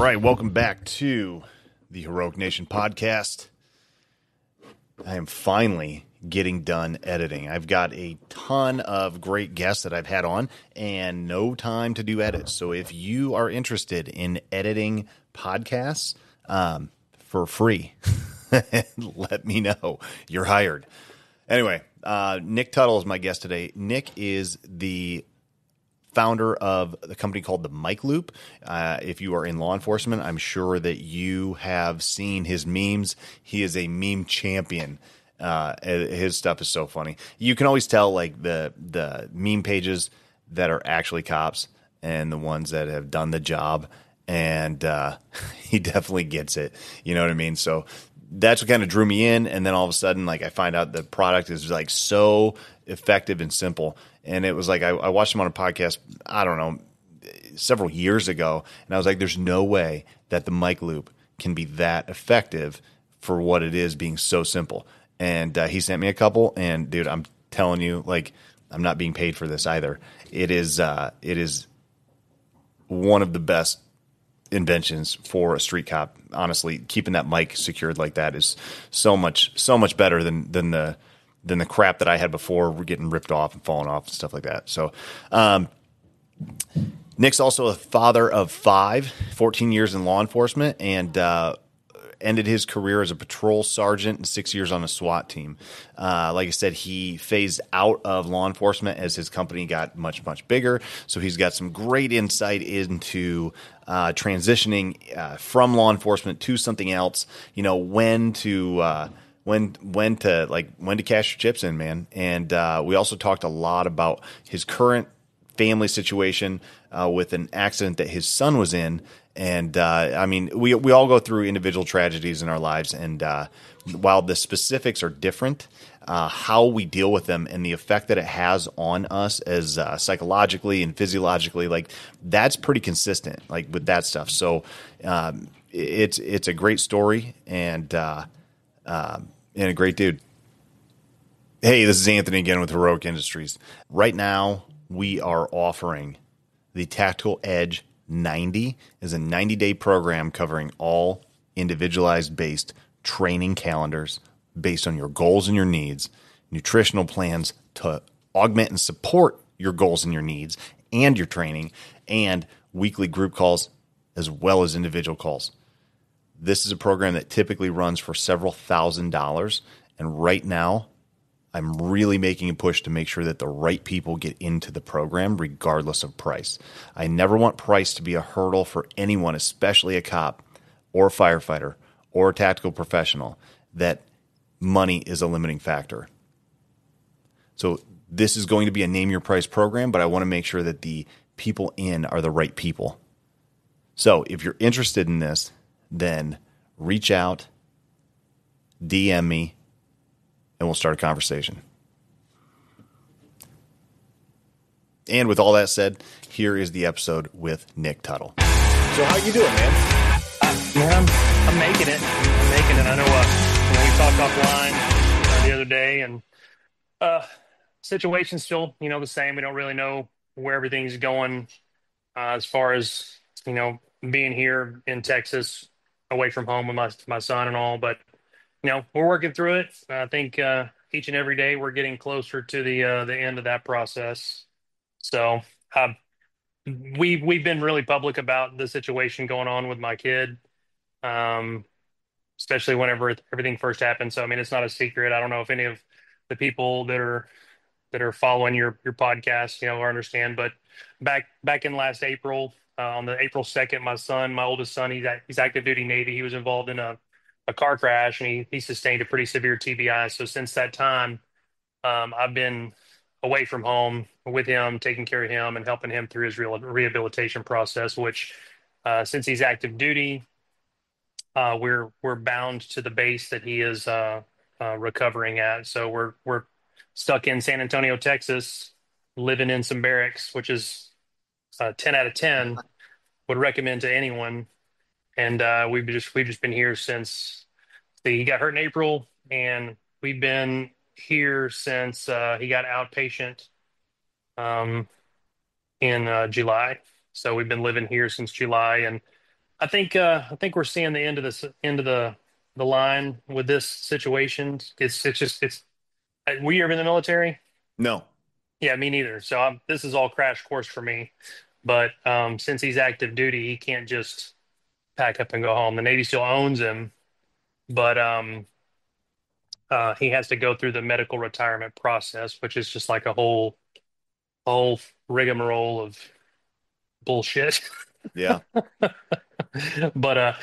right, welcome back to the Heroic Nation podcast. I am finally getting done editing. I've got a ton of great guests that I've had on and no time to do edits. So if you are interested in editing podcasts for free, let me know. You're hired. Anyway, Nick Tuttle is my guest today. Nick is the founder of the company called the Mike Loop. If you are in law enforcement, I'm sure that you have seen his memes. He is a meme champion. His stuff is so funny. You can always tell like the meme pages that are actually cops and the ones that have done the job. And he definitely gets it. You know what I mean? So that's what kind of drew me in. And then all of a sudden, like I find out the product is like so effective and simple. And it was like I watched him on a podcast, I don't know, several years ago. And I was like, there's no way that the Mike Loop can be that effective for what it is being so simple. And he sent me a couple. And, dude, I'm telling you, like, I'm not being paid for this either. It is one of the best inventions for a street cop. Honestly, keeping that mic secured like that is so much better than the crap that I had before. We're getting ripped off and falling off and stuff like that. So, Nick's also a father of 14 years in law enforcement, and ended his career as a patrol sergeant and 6 years on a SWAT team. Like I said, he phased out of law enforcement as his company got much bigger. So he's got some great insight into transitioning from law enforcement to something else. You know, when to cash your chips in, man. And we also talked a lot about his current family situation with an accident that his son was in. And I mean, we all go through individual tragedies in our lives, and while the specifics are different, how we deal with them and the effect that it has on us as psychologically and physiologically, like that's pretty consistent, like with that stuff. So it's a great story and a great dude. Hey, this is Anthony again with Heroic Industries. Right now, we are offering the Tactical Edge 90 is a 90-day program covering all individualized based training calendars based on your goals and your needs, nutritional plans to augment and support your goals and your needs and your training, and weekly group calls as well as individual calls. This is a program that typically runs for several $1,000s, and right now I'm really making a push to make sure that the right people get into the program regardless of price. I never want price to be a hurdle for anyone, especially a cop or a firefighter or a tactical professional, that money is a limiting factor. So this is going to be a name your price program, but I want to make sure that the people in are the right people. So if you're interested in this, then reach out, DM me, and we'll start a conversation. And with all that said, here is the episode with Nick Tuttle. So how you doing, man? Man, I'm making it. I know we talked offline the other day, and situation's still, the same. We don't really know where everything's going as far as, being here in Texas, away from home with my son and all. But we're working through it. I think each and every day we're getting closer to the end of that process. So we've been really public about the situation going on with my kid, especially whenever everything first happened. So I mean, it's not a secret. I don't know if any of the people that are following your podcast, or understand. But back in last April, on the April 2nd, my oldest son, he's active duty Navy. He was involved in a car crash, and he sustained a pretty severe TBI. So since that time, I've been away from home with him, taking care of him and helping him through his rehabilitation process, which since he's active duty, we're bound to the base that he is recovering at. So we're stuck in San Antonio, Texas, living in some barracks, which is 10 out of 10 would recommend to anyone. And we've just been here since he got hurt in April, and we've been here since he got outpatient in July. So we've been living here since July, and I think we're seeing the end of this end of the line with this situation. It's just it's were you ever in the military? No. Yeah, me neither. So this is all crash course for me. But since he's active duty, he can't just pack up and go home. The Navy still owns him, but he has to go through the medical retirement process, which is just like a whole rigmarole of bullshit. Yeah. But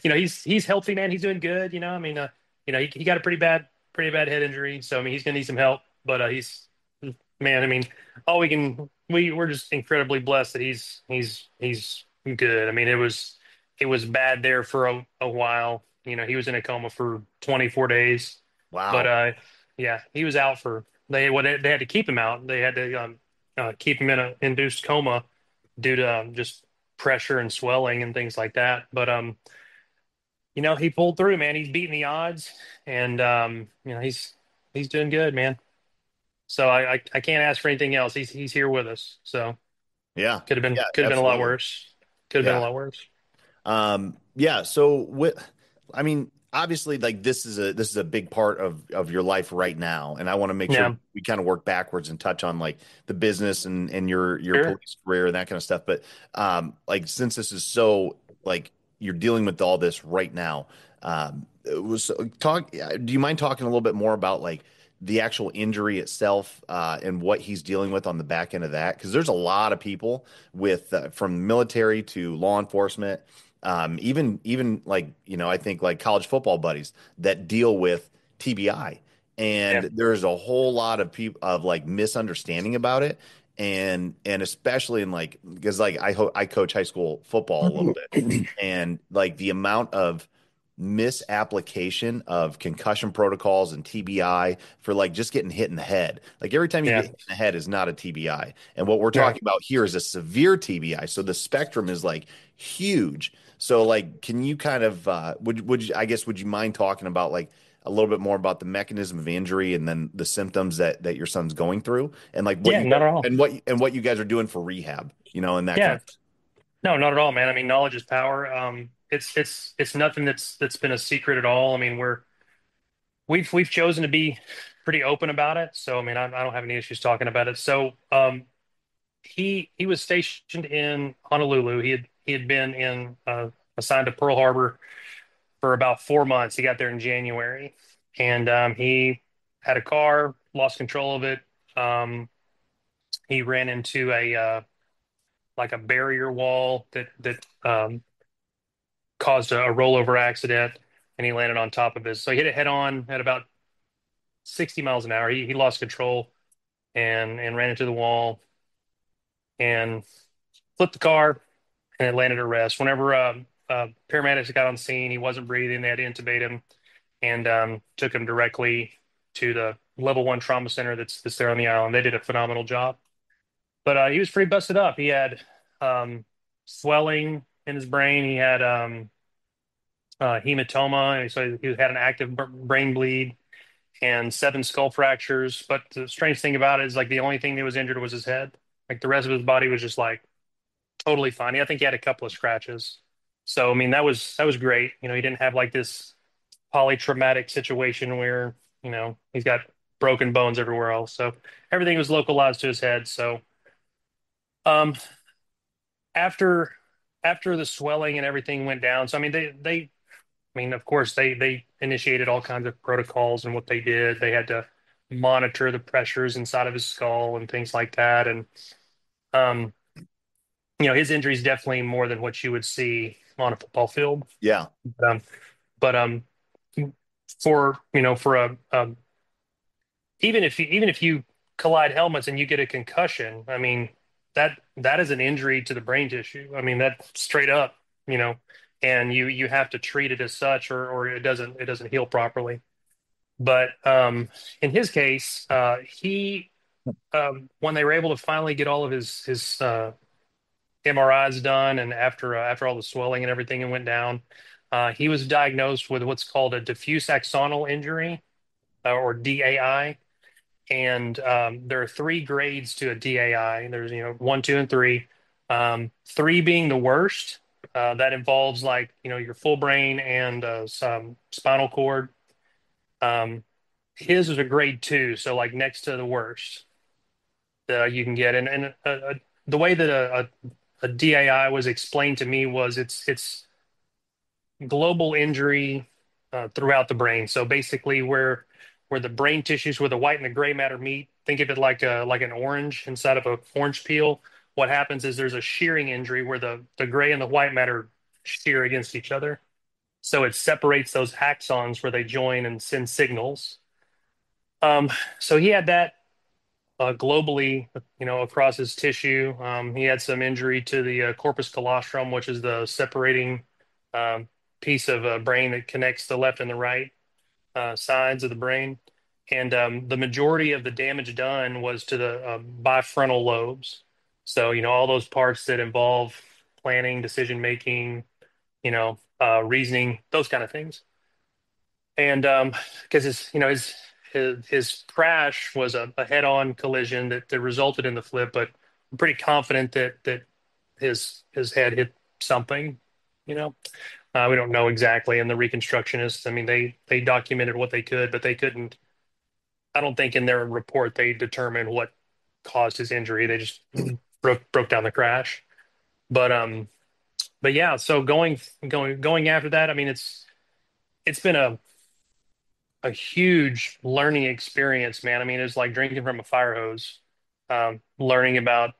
he's healthy, man. He's doing good. I mean, he got a pretty bad head injury, so I mean, he's gonna need some help. But he's man. I mean, all we're just incredibly blessed that he's good. I mean, it was bad there for a while. He was in a coma for 24 days, but Wow. yeah, he was out for they had to keep him out. They had to keep him in a induced coma due to just pressure and swelling and things like that. But he pulled through, man. He's beating the odds, and he's doing good, man. So I can't ask for anything else. He's here with us. So Yeah. Yeah, could have been a lot absolutely. worse. Could have been a Yeah. lot worse. Yeah, so I mean, obviously like this is a big part of your life right now, and I want to make sure Yeah, we kind of work backwards and touch on like the business and your sure. police career and that kind of stuff. But like since this is so like you're dealing with all this right now, it was do you mind talking a little bit more about like the actual injury itself and what he's dealing with on the back end of that? Because there's a lot of people with from military to law enforcement, even like I think like college football buddies that deal with TBI, and Yeah, there's a whole lot of people of like misunderstanding about it, and especially in like because like I coach high school football a little bit, and like the amount of misapplication of concussion protocols and TBI for like just getting hit in the head. Like every time you get yeah, hit in the head is not a TBI. And what we're right. talking about here is a severe TBI. So the spectrum is like huge. So like can you kind of would you, I guess would you mind talking about like a little bit more about the mechanism of injury and then the symptoms that your son's going through and like what Yeah, you not guys at all. and what you guys are doing for rehab, and that kind Yeah, of thing. no, not at all, man. I mean, knowledge is power. It's nothing that's been a secret at all. I mean, we've chosen to be pretty open about it. So I mean, I don't have any issues talking about it. So he was stationed in Honolulu. He had been in assigned to Pearl Harbor for about 4 months. He got there in January, and he had a car, lost control of it. He ran into a like a barrier wall that caused a rollover accident, and he landed on top of it. So he hit it head on at about 60 miles an hour. He lost control and ran into the wall and flipped the car, and it landed at rest. Whenever paramedics got on scene, he wasn't breathing. They had to intubate him and took him directly to the level one trauma center that's there on the island. They did a phenomenal job, but he was pretty busted up. He had um, swelling in his brain. He had hematoma, and so he had an active brain bleed and 7 skull fractures. But the strange thing about it is like the only thing that was injured was his head. Like the rest of his body was just like totally fine. I think he had a couple of scratches. So I mean that was great. He didn't have like this polytraumatic situation where he's got broken bones everywhere else. So everything was localized to his head. So um, after the swelling and everything went down, so I mean they I mean of course they initiated all kinds of protocols and what they did. They had to monitor the pressures inside of his skull and things like that. And um, his injury is definitely more than what you would see on a football field. Yeah. Um, but for for a even if you collide helmets and you get a concussion, I mean that is an injury to the brain tissue. I mean that straight up, you know, and you have to treat it as such, or it doesn't heal properly. But in his case, he when they were able to finally get all of his MRIs done, and after all the swelling and everything went down, he was diagnosed with what's called a diffuse axonal injury, or DAI. And there are 3 grades to a DAI. There's 1, 2, and 3. 3 being the worst. that involves like, your full brain and some spinal cord. Um, his was a grade two, so like next to the worst that you can get. And the way that a DAI was explained to me was it's global injury throughout the brain. So basically, where the brain tissues, where the white and the gray matter meet, think of it like an orange inside of an orange peel. What happens is there's a shearing injury where the gray and the white matter shear against each other. So it separates those axons where they join and send signals. Um, so he had that globally, across his tissue. He had some injury to the corpus callosum, which is the separating um, piece of brain that connects the left and the right sides of the brain. And the majority of the damage done was to the bifrontal lobes. So, all those parts that involve planning, decision making, reasoning, those kind of things. And because his crash was a head-on collision that resulted in the flip, but I'm pretty confident that his head hit something. You know, we don't know exactly. And the reconstructionists, I mean, they documented what they could, but they couldn't. I don't think in their report they determined what caused his injury. They just broke down the crash. But but yeah. So going after that, I mean, it's been a huge learning experience, man. I mean, it's like drinking from a fire hose, learning about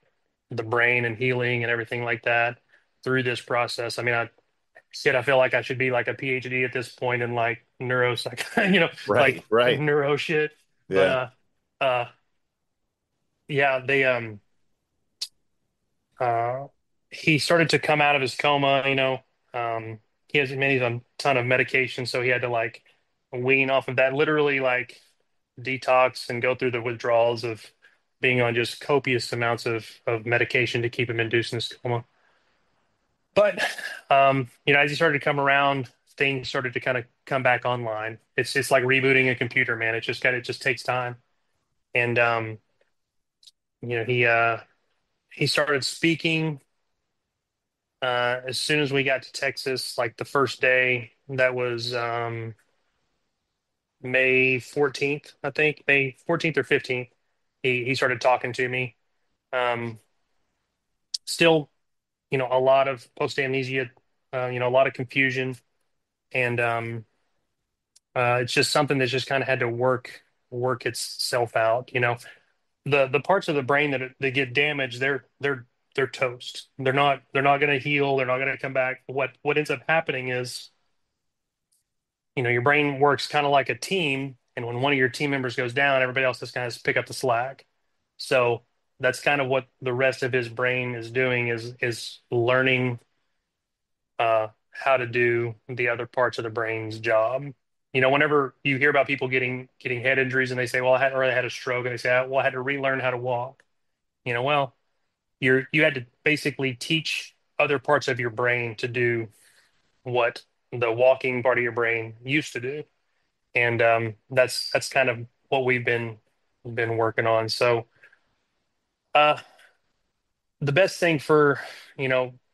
the brain and healing and everything like that through this process. I mean, I feel like I should be like a PhD at this point in like neuropsych, Right, like right. neuro shit. But Yeah. uh, yeah, uh, he started to come out of his coma. He has many a ton of medication, so he had to like wean off of that. Literally, like detox and go through the withdrawals of being on just copious amounts of medication to keep him induced in this coma. But as he started to come around, things started to kind of come back online. It's like rebooting a computer, man. It just takes time. And you know, he started speaking as soon as we got to Texas, like the first day. That was May 14th, I think, May 14th or 15th. He started talking to me. Um, Still, a lot of post amnesia, a lot of confusion, and it's just something that's just kind of had to work itself out. The parts of the brain that get damaged, they're toast. They're not going to heal. They're not going to come back. What ends up happening is, your brain works kind of like a team, and when one of your team members goes down, everybody else just kind of pick up the slack. So that's kind of what the rest of his brain is doing is learning how to do the other parts of the brain's job. Whenever you hear about people getting head injuries and they say, "Well, I had a stroke," and they say, "Well, I had to relearn how to walk." Well, you had to basically teach other parts of your brain to do what the walking part of your brain used to do, and that's kind of what we've been working on. So, uh, the best thing for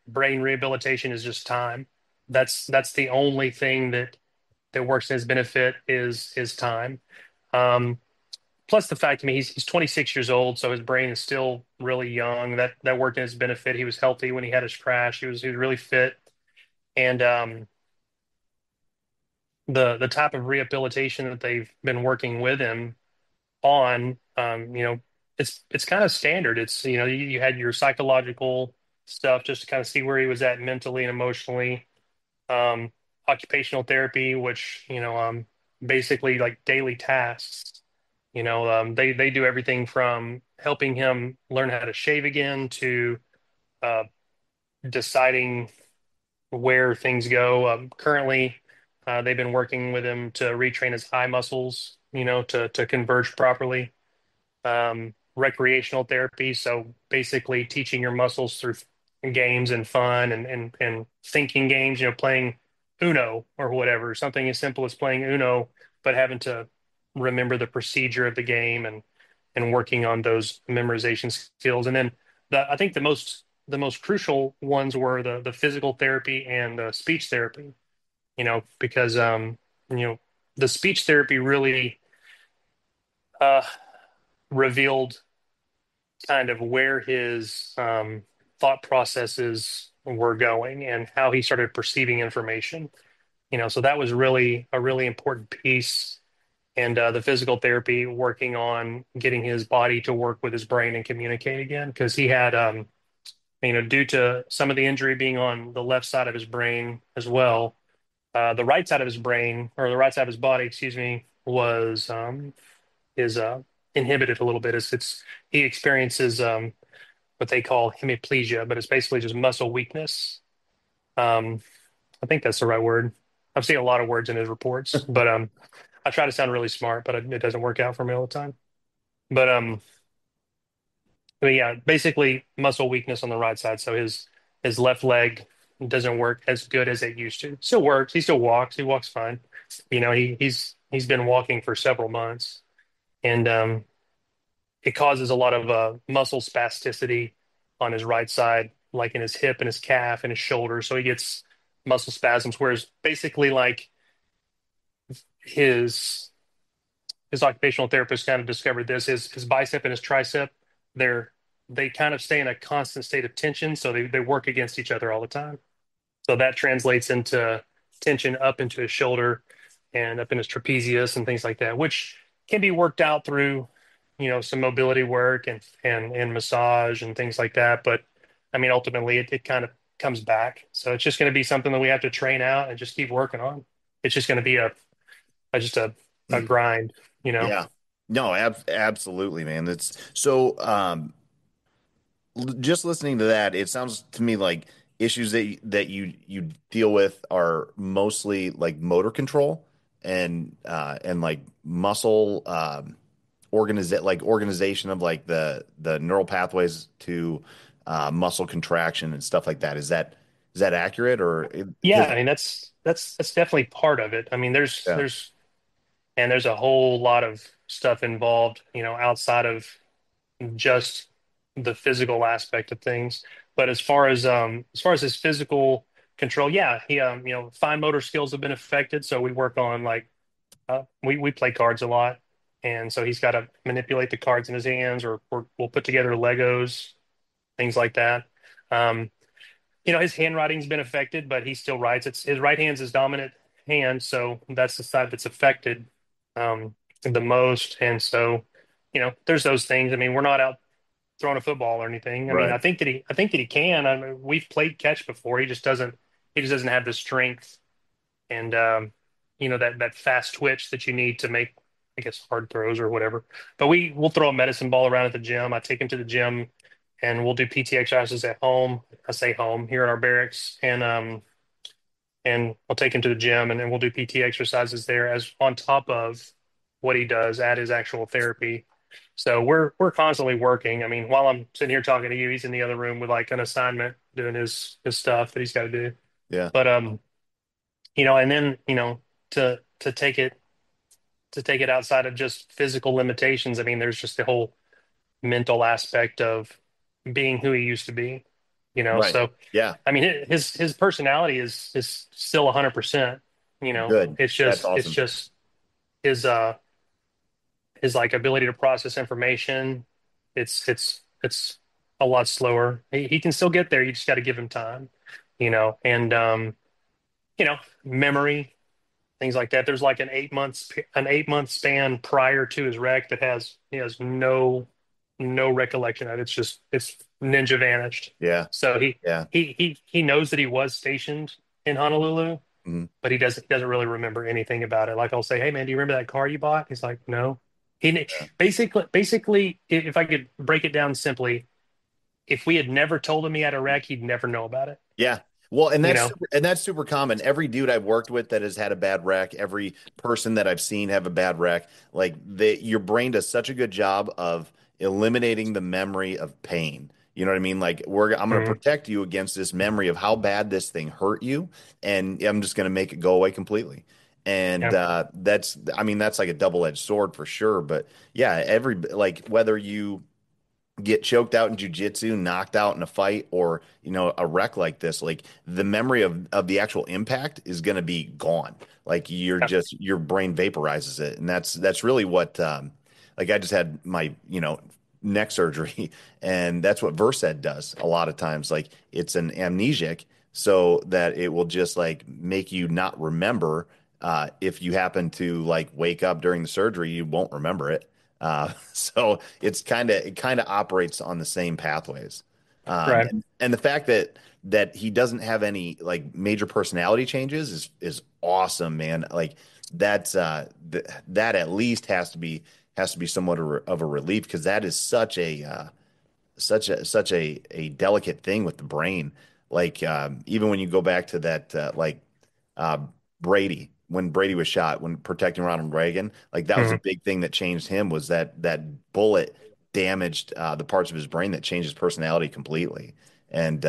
brain rehabilitation is just time. That's the only thing that works in his benefit is time. Um, Plus the fact, I mean, he's 26 years old, so his brain is still really young. That worked in his benefit. He was healthy when he had his crash. He was really fit, and the type of rehabilitation that they've been working with him on, it's kind of standard. It's you had your psychological stuff just to kind of see where he was at mentally and emotionally. um, Occupational therapy, which basically like daily tasks. They do everything from helping him learn how to shave again to uh, deciding where things go. Currently, they've been working with him to retrain his eye muscles, to converge properly. Recreational therapy. So basically teaching your muscles through games and fun and thinking games, playing Uno or whatever, something as simple as playing Uno, but having to remember the procedure of the game and working on those memorization skills. And then I think the most the most crucial ones were the physical therapy and the speech therapy, because you know, the speech therapy really uh, revealed kind of where his thought processes were going and how he started perceiving information. So that was really a really important piece. And the physical therapy, working on getting his body to work with his brain and communicate again, because he had, due to some of the injury being on the left side of his brain as well, the right side of his brain, or the right side of his body, excuse me, was is inhibited a little bit. He experiences what they call hemiplegia, but it's basically just muscle weakness. Um, I think that's the right word. I've seen a lot of words in his reports, but I try to sound really smart, but it doesn't work out for me all the time. But yeah, basically muscle weakness on the right side. So his left leg doesn't work as good as it used to. Still works. He still walks. He walks fine. He's been walking for several months, and it causes a lot of muscle spasticity on his right side, like in his hip and his calf and his shoulder. So he gets muscle spasms. Whereas basically, like his his occupational therapist kind of discovered this: his bicep and his tricep, they're they kind of stay in a constant state of tension, so they work against each other all the time. So that translates into tension up into his shoulder and up in his trapezius and things like that, which can be worked out through, some mobility work and massage and things like that. But I mean, ultimately, it kind of comes back. So it's just going to be something that we have to train out and just keep working on. It's just going to be just a grind, you know. Yeah. No, absolutely, man. That's so just listening to that, it sounds to me like issues that you deal with are mostly like motor control and like muscle organization of like the neural pathways to muscle contraction and stuff like that. Is that accurate or Yeah, because I mean that's definitely part of it. I mean, yeah, there's a whole lot of stuff involved, outside of just the physical aspect of things. But as far as his physical control, yeah, he fine motor skills have been affected. So we work on, like, we play cards a lot, and so he's got to manipulate the cards in his hands, or we'll put together Legos, things like that. Um, his handwriting's been affected, but he still writes. It's his right hand's his dominant hand, so that's the side that's affected the most. And so, there's those things. I mean, we're not out throwing a football or anything. I mean, right. I think that he can. I mean, we've played catch before. He just doesn't have the strength and that fast twitch that you need to make, I guess, hard throws or whatever. But we'll throw a medicine ball around at the gym. I take him to the gym and we'll do PT exercises at home. I say home here in our barracks, and I'll take him to the gym, and then we'll do PT exercises there as on top of what he does at his actual therapy. So we're constantly working. I mean, while I'm sitting here talking to you, he's in the other room with like an assignment doing his stuff that he's got to do. Yeah. But and then, to take it outside of just physical limitations, I mean, there's just the whole mental aspect of being who he used to be. Right. So Yeah. I mean, his personality is still 100%. Good. It's That's just it's awesome. just his like ability to process information. It's a lot slower. He can still get there. You just got to give him time, and memory, things like that. There's like an 8 month span prior to his wreck that he has no recollection of it. It's ninja vanished. Yeah. So he Yeah. he he he knows that he was stationed in Honolulu, Mhm. but he doesn't really remember anything about it. Like, I'll say, "Hey man, do you remember that car you bought?" He's like, "No." Yeah. Basically, if I could break it down simply, if we had never told him he had a wreck, he'd never know about it. Yeah. Well, and You that's know? super common. Every dude I've worked with that has had a bad wreck, every person that I've seen have a bad wreck, like your brain does such a good job of eliminating the memory of pain. You know what I mean? Like I'm going to Mhm. protect you against this memory of how bad this thing hurt you, and I'm just going to make it go away completely. And Yeah. I mean, that's like a double-edged sword for sure. But yeah, every like whether you get choked out in jujitsu, knocked out in a fight, or a wreck like this, like the memory of the actual impact is going to be gone. Like your brain vaporizes it, and that's really what like I just had my neck surgery, and that's what Versed does a lot of times. Like it's an amnesic, so that it will just like make you not remember. If you happen to like wake up during the surgery, you won't remember it. So it kind of operates on the same pathways. Right. And the fact that he doesn't have any like major personality changes is awesome, man. Like that at least has to be somewhat of a relief, because that is such a delicate thing with the brain. Like even when you go back to that uh, Brady, when Brady was shot, when protecting Ronald Reagan, like that was a Mhm. big thing that changed him, was that bullet damaged the parts of his brain that changed his personality completely. And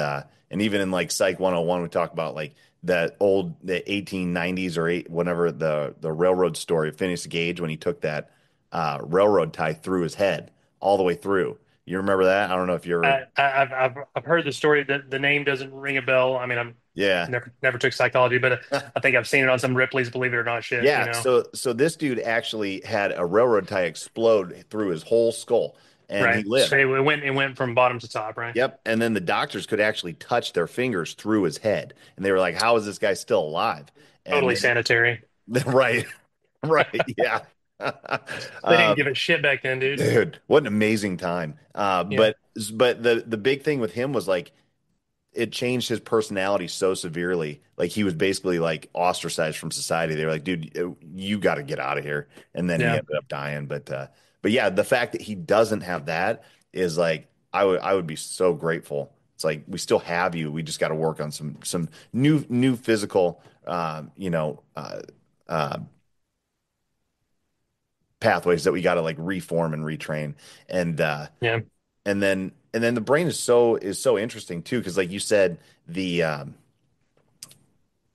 even in like Psych 101, we talk about like the 1890s or whenever the railroad story of Phineas Gage, when he took that railroad tie through his head all the way through. You remember that? I don't know if you're. I've heard the story. That the name doesn't ring a bell. I mean, I'm Yeah. never took psychology, but I think I've seen it on some Ripley's Believe It or Not shit. Yeah, so this dude actually had a railroad tie explode through his whole skull, and he Right. So lived. it went from bottom to top, right? Yep. And then the doctors could actually touch their fingers through his head, and they were like, "How is this guy still alive?" And Totally sanitary. then, right, right, yeah. They didn't Um, give a shit back then, dude. dude, what an amazing time. Yeah. But the big thing with him was like it changed his personality so severely. Like he was basically like ostracized from society. They were like, dude, you got to get out of here. And then he Yeah. ended up dying. But yeah, the fact that he doesn't have that is like, I would be so grateful. It's like we still have you. We just got to work on some new physical, uh, pathways that we got to like reform and retrain. And Yeah. and then the brain is so interesting too, because like you said, the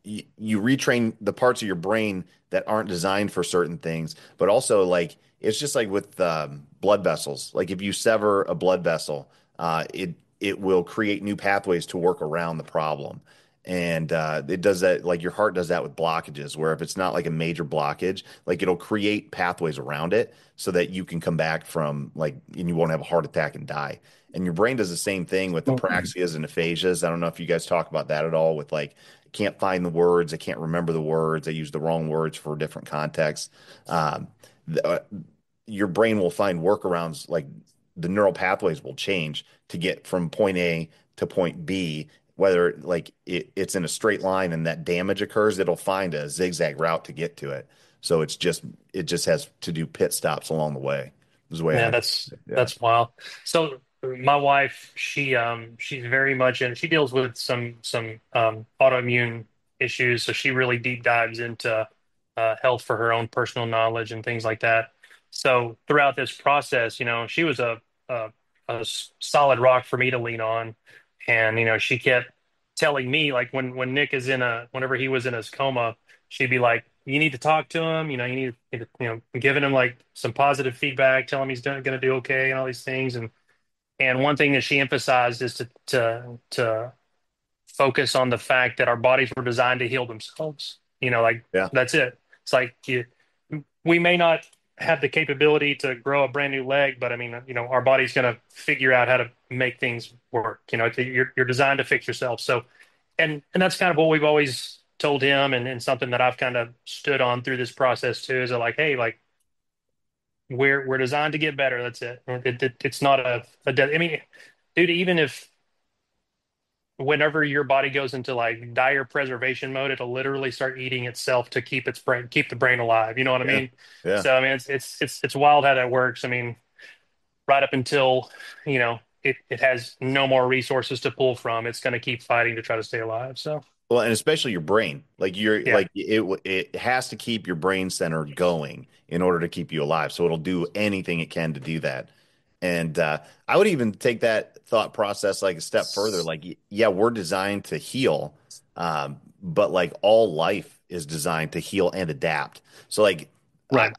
you retrain the parts of your brain that aren't designed for certain things, but also like it's just like with blood vessels. Like if you sever a blood vessel, it will create new pathways to work around the problem. And it does that, like your heart does that with blockages, where if it's not like a major blockage, like it'll create pathways around it so that you can come back from like, and you won't have a heart attack and die. And your brain does the same thing with apraxias and aphasias. I don't know if you guys talk about that at all with like can't find the words. I can't remember the words. I use the wrong words for different contexts. Um, the, your brain will find workarounds, like the neural pathways will change to get from point A to point B. Whether like it's in a straight line and that damage occurs, it'll find a zigzag route to get to it. So it just has to do pit stops along the way. Is the way Yeah, I. that's Yeah. that's wild. So my wife, she's very much in. She deals with some autoimmune issues, so she really deep dives into health for her own personal knowledge and things like that. So throughout this process, she was a solid rock for me to lean on, and she kept telling me like when Nick is whenever he was in his coma, she'd be like, you need to talk to him. You need to, giving him like some positive feedback, tell him he's going to do okay and all these things. And one thing that she emphasized is to focus on the fact that our bodies were designed to heal themselves. Like Yeah. that's it. It's like we may not have the capability to grow a brand new leg, but I mean, our body's going to figure out how to make things work. You're designed to fix yourself. So, and that's kind of what we've always told him, and something that I've kind of stood on through this process too, is that like, hey, like we're designed to get better. That's it. It's not I mean, dude, even if whenever your body goes into like dire preservation mode, it'll literally start eating itself to keep the brain alive. You know what I Yeah. mean? Yeah. So I mean, it's wild how that works. I mean, right up until it has no more resources to pull from, it's going to keep fighting to try to stay alive. So Well, and especially your brain, like you're yeah, like it has to keep your brain center going in order to keep you alive. So it'll do anything it can to do that. And I would even take that thought process like a step further. Like, yeah, we're designed to heal, but like all life is designed to heal and adapt. So like, I, right,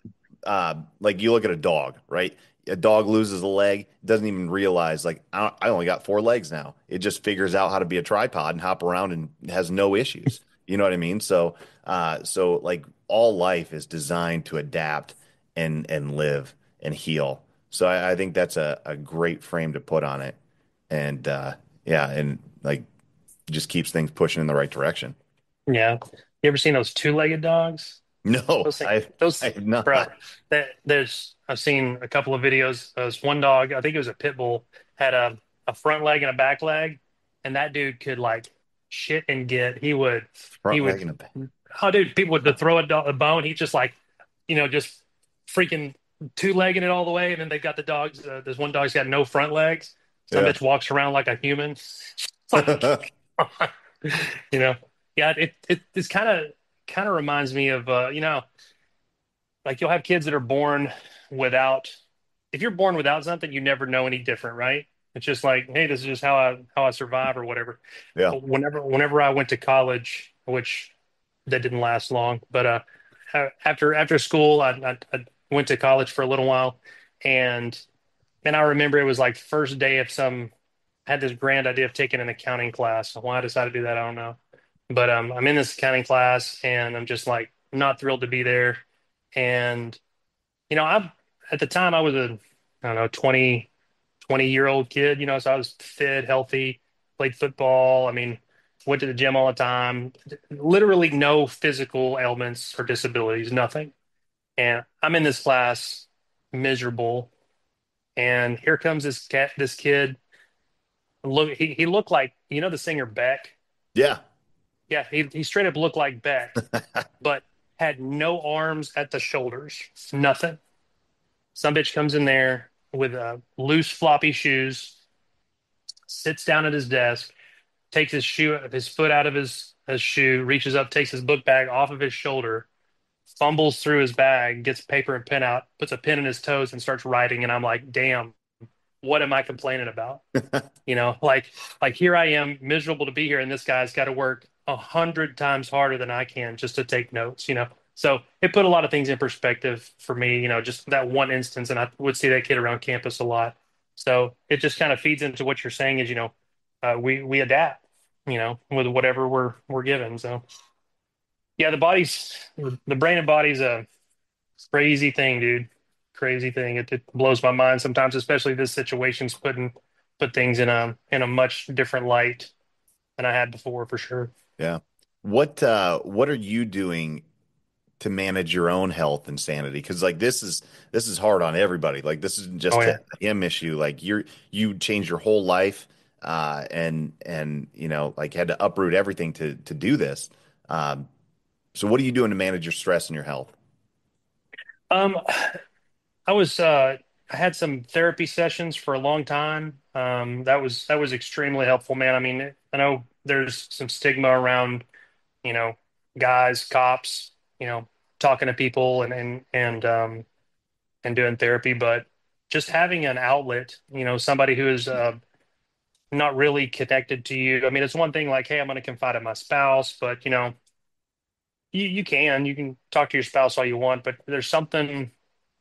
like you look at a dog, right? a dog loses a leg, doesn't even realize like I only got 4 legs now. It just figures out how to be a tripod and hop around and has no issues. You know what I mean? So like all life is designed to adapt and live and heal. So I think that's a great frame to put on it. And yeah, and like just keeps things pushing in the right direction. Yeah. You ever seen those two-legged dogs? No, Those things, I those, have bro. not. I've seen a couple of videos. There's one dog, I think it was a pit bull, had a front leg and a back leg, and that dude could like shit and get. He Front would. leg and a back. Oh, dude, people would to throw a bone. He just like, just freaking two-legging it all the way, and then they've got the dogs. There's one dog's got no front legs. Some Yeah. bitch walks around like a human. It's like, you know, yeah. It's kind of reminds me of like you'll have kids that are born without if you're born without something you never know any different, right? It's just like, hey, this is just how I survive or whatever. Yeah. But whenever I went to college, which that didn't last long, but after school I went to college for a little while, and I remember it was like first day of some I had this grand idea of taking an accounting class. Why I decided to do that, I don't know. But I'm in this accounting class and I'm just like not thrilled to be there. And I at the time I was a I don't know 20 year old kid, so I was fit, healthy, played football. I mean, went to the gym all the time. Literally no physical ailments or disabilities, nothing. And I'm in this class, miserable. And here comes this kid. Look, he looked like the singer Beck. Yeah. Yeah, he straight up looked like Beck, but had no arms at the shoulders, nothing. Some bitch comes in there with loose floppy shoes, sits down at his desk, takes his foot out of his shoe, reaches up, takes his book bag off of his shoulder, fumbles through his bag, gets paper and pen out, puts a pen in his toes, and starts writing. And I'm like, damn, what am I complaining about? Like here I am, miserable to be here, and this guy's got to work 100 times harder than I can just to take notes. So it put a lot of things in perspective for me, just that one instance, and I would see that kid around campus a lot. So it just kind of feeds into what you're saying is, we adapt, with whatever we're given. So yeah, the brain and body's a crazy thing, dude. Crazy thing. It blows my mind sometimes, especially this situation's put things in a much different light than I had before, for sure. Yeah. What are you doing to manage your own health and sanity? Because like this is hard on everybody. Like this isn't Oh just a yeah. him issue. Like you changed your whole life and like had to uproot everything to do this. Um, so what are you doing to manage your stress and your health? Um, I had some therapy sessions for a long time. That was extremely helpful, man. I mean, I know there's some stigma around, you know, guys, cops, you know, talking to people and doing therapy, but just having an outlet, somebody who is not really connected to you. I mean, it's one thing like, hey, I'm going to confide in my spouse, but you can talk to your spouse all you want, but there's something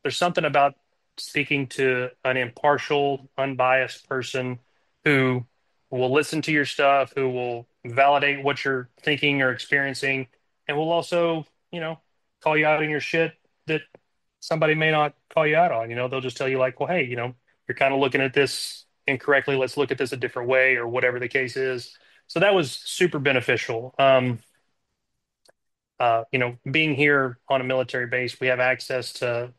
about speaking to an impartial, unbiased person who will listen to your stuff, who will validate what you're thinking or experiencing, and will also, call you out on your shit that somebody may not call you out on. They'll just tell you like, well, hey, you're kind of looking at this incorrectly. Let's look at this a different way, or whatever the case is. So that was super beneficial. Being here on a military base, we have access to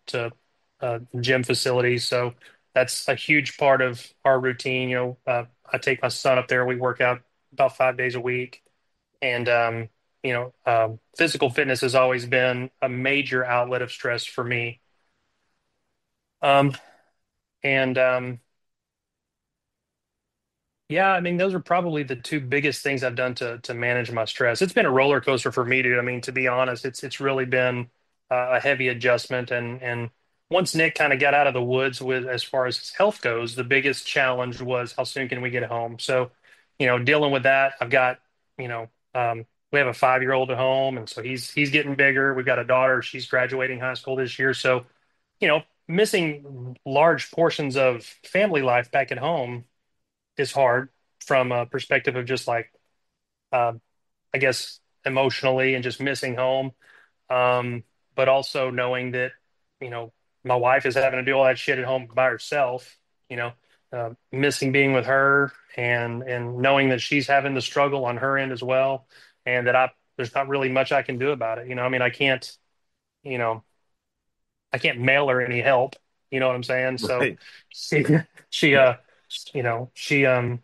gym facilities, so that's a huge part of our routine. I take my son up there. We work out about 5 days a week, and physical fitness has always been a major outlet of stress for me. Um, and Yeah, I mean, those are probably the two biggest things I've done to manage my stress. It's been a roller coaster for me, dude. I mean, to be honest, it's really been a heavy adjustment. And once Nick kind of got out of the woods with as far as his health goes, the biggest challenge was how soon can we get home? So, dealing with that, I've got, you know, we have a 5-year-old at home, and so he's getting bigger. We've got a daughter; she's graduating high school this year. So, missing large portions of family life back at home is hard from a perspective of just like, uh, I guess, emotionally and just missing home. Um, but also knowing that, you know, my wife is having to do all that shit at home by herself, you know, missing being with her and knowing that she's having the struggle on her end as well, and that there's not really much I can do about it. I mean, you know, I can't mail her any help. You know what I'm saying? So Right. she she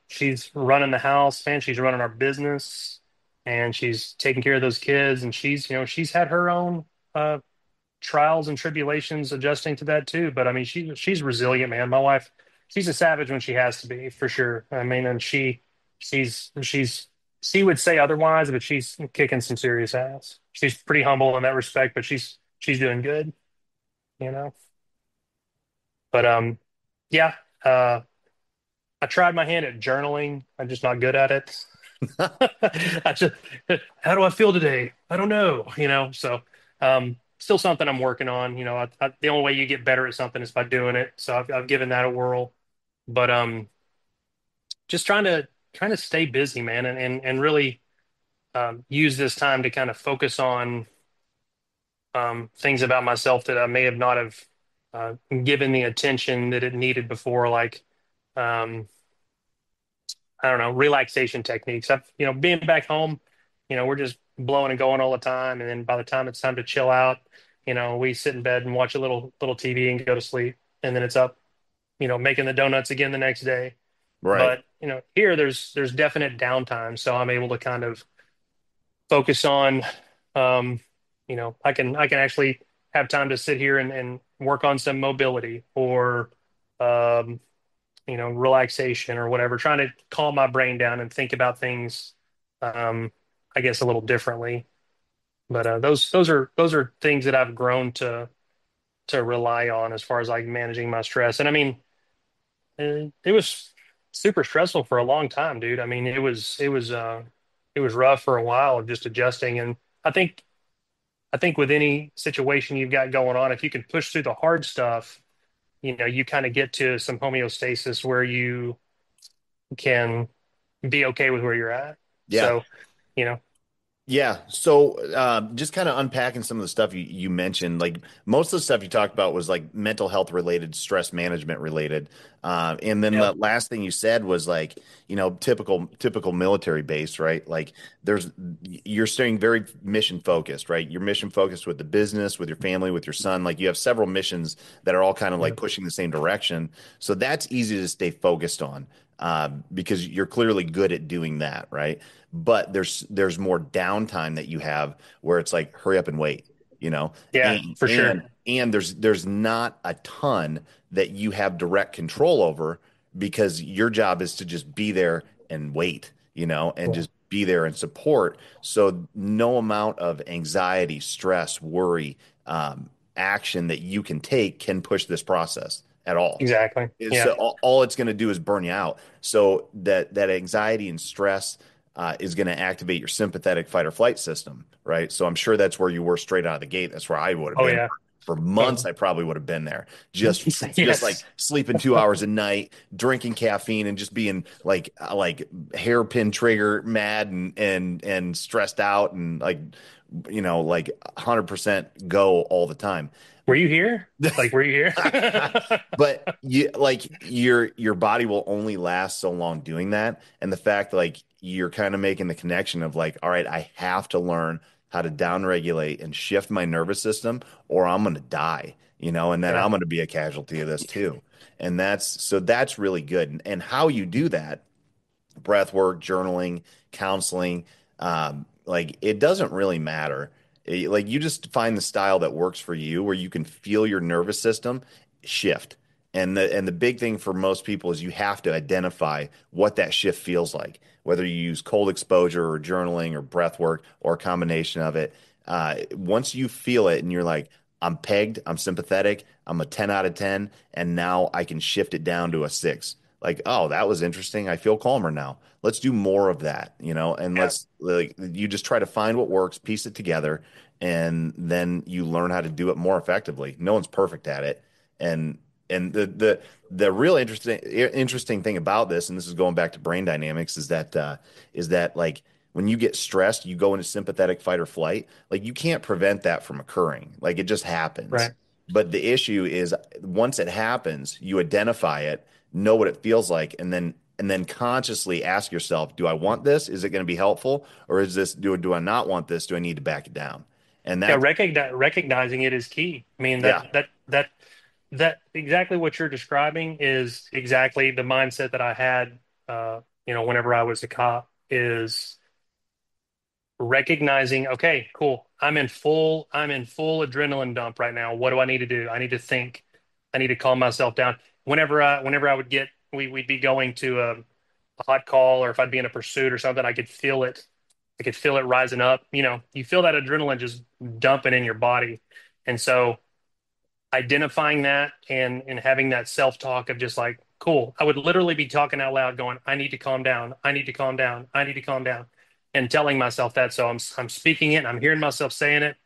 she's running the house, man. She's running our business and she's taking care of those kids, and she's had her own uh trials and tribulations adjusting to that too. But I mean, she's resilient, man. My wife, she's a savage when she has to be, for sure. I mean, and she's she would say otherwise, but she's kicking some serious ass. She's pretty humble in that respect, but she's doing good, you know. But yeah, uh, I tried my hand at journaling. I'm just not good at it. I just, how do I feel today? I don't know, you know. So, still something I'm working on. The only way you get better at something is by doing it. So I've given that a whirl. But just trying to stay busy, man, and really use this time to kind of focus on things about myself that I may have not have given the attention that it needed before, like. Um, I don't know, relaxation techniques. Being back home, we're just blowing and going all the time. And then by the time it's time to chill out, we sit in bed and watch a little TV and go to sleep. And then it's up, making the donuts again the next day. Right. But, here there's definite downtime. So I'm able to kind of focus on, um, I can actually have time to sit here and work on some mobility or, um, relaxation or whatever, trying to calm my brain down and think about things, um, I guess a little differently. But those are things that I've grown to rely on as far as like managing my stress. And I mean, it was super stressful for a long time, dude. I mean, it was rough for a while of just adjusting. And I think I think with any situation you've got going on, if you can push through the hard stuff, you kind of get to some homeostasis where you can be okay with where you're at. Yeah. So, you know, Yeah. So, just kind of unpacking some of the stuff you mentioned, like most of the stuff you talked about was like mental health related, stress management related. And then the yep, last thing you said was like, typical military base, right? Like you're staying very mission focused, right? You're mission focused with the business, with your family, with your son. Like you have several missions that are all kind of like yep, pushing the same direction. So that's easy to stay focused on, because you're clearly good at doing that, right? But there's more downtime that you have where it's like hurry up and wait, you know, yeah, and for sure. and and there's not a ton that you have direct control over because your job is to just be there and wait, and Yeah, just be there and support. So no amount of anxiety, stress, worry, action that you can take can push this process at all. exactly. So Yeah, all it's going to do is burn you out. So that anxiety and stress is going to activate your sympathetic fight or flight system, right? So I'm sure that's where you were straight out of the gate. That's where I would have oh been yeah, for months. oh I probably would have been there, just like yes. sleeping 2 hours a night, drinking caffeine, and just being like hairpin trigger mad and stressed out and like 100% go all the time. Were you here? Like, were you here? But your body will only last so long doing that. And the fact like you're kind of making the connection of like, all right, I have to learn how to downregulate and shift my nervous system or I'm gonna die, and then Yeah, I'm gonna be a casualty of this too. And that's really good. And how you do that, breath work, journaling, counseling, like it doesn't really matter. Like you just find the style that works for you where you can feel your nervous system shift. And the big thing for most people is you have to identify what that shift feels like, whether you use cold exposure or journaling or breath work or a combination of it. Once you feel it and you're like, I'm pegged, I'm sympathetic, I'm a 10 out of 10, and now I can shift it down to a 6. Like, oh, that was interesting. I feel calmer now. Let's do more of that, and yeah, let's like you just try to find what works, piece it together, and then you learn how to do it more effectively. No one's perfect at it. And the real interesting thing about this, and this is going back to brain dynamics, is that like when you get stressed, you go into sympathetic fight or flight. Like you can't prevent that from occurring. Like it just happens. Right. But the issue is once it happens, you identify it, know what it feels like, and then consciously ask yourself, do I want this? Is it going to be helpful? Or is this do I not want this? Do I need to back it down? And Yeah, that recognizing it is key. I mean, yeah. that exactly what you're describing is exactly the mindset that I had, whenever I was a cop, is recognizing, okay, cool. I'm in full adrenaline dump right now. What do I need to do? I need to think. I need to calm myself down. Whenever I would get, we'd be going to a hot call, or if I'd be in a pursuit or something, I could feel it. I could feel it rising up. You feel that adrenaline just dumping in your body. And so identifying that and having that self-talk of just like, cool. I would literally be talking out loud going, I need to calm down. I need to calm down. I need to calm down. And telling myself that. So I'm speaking it and I'm hearing myself saying it.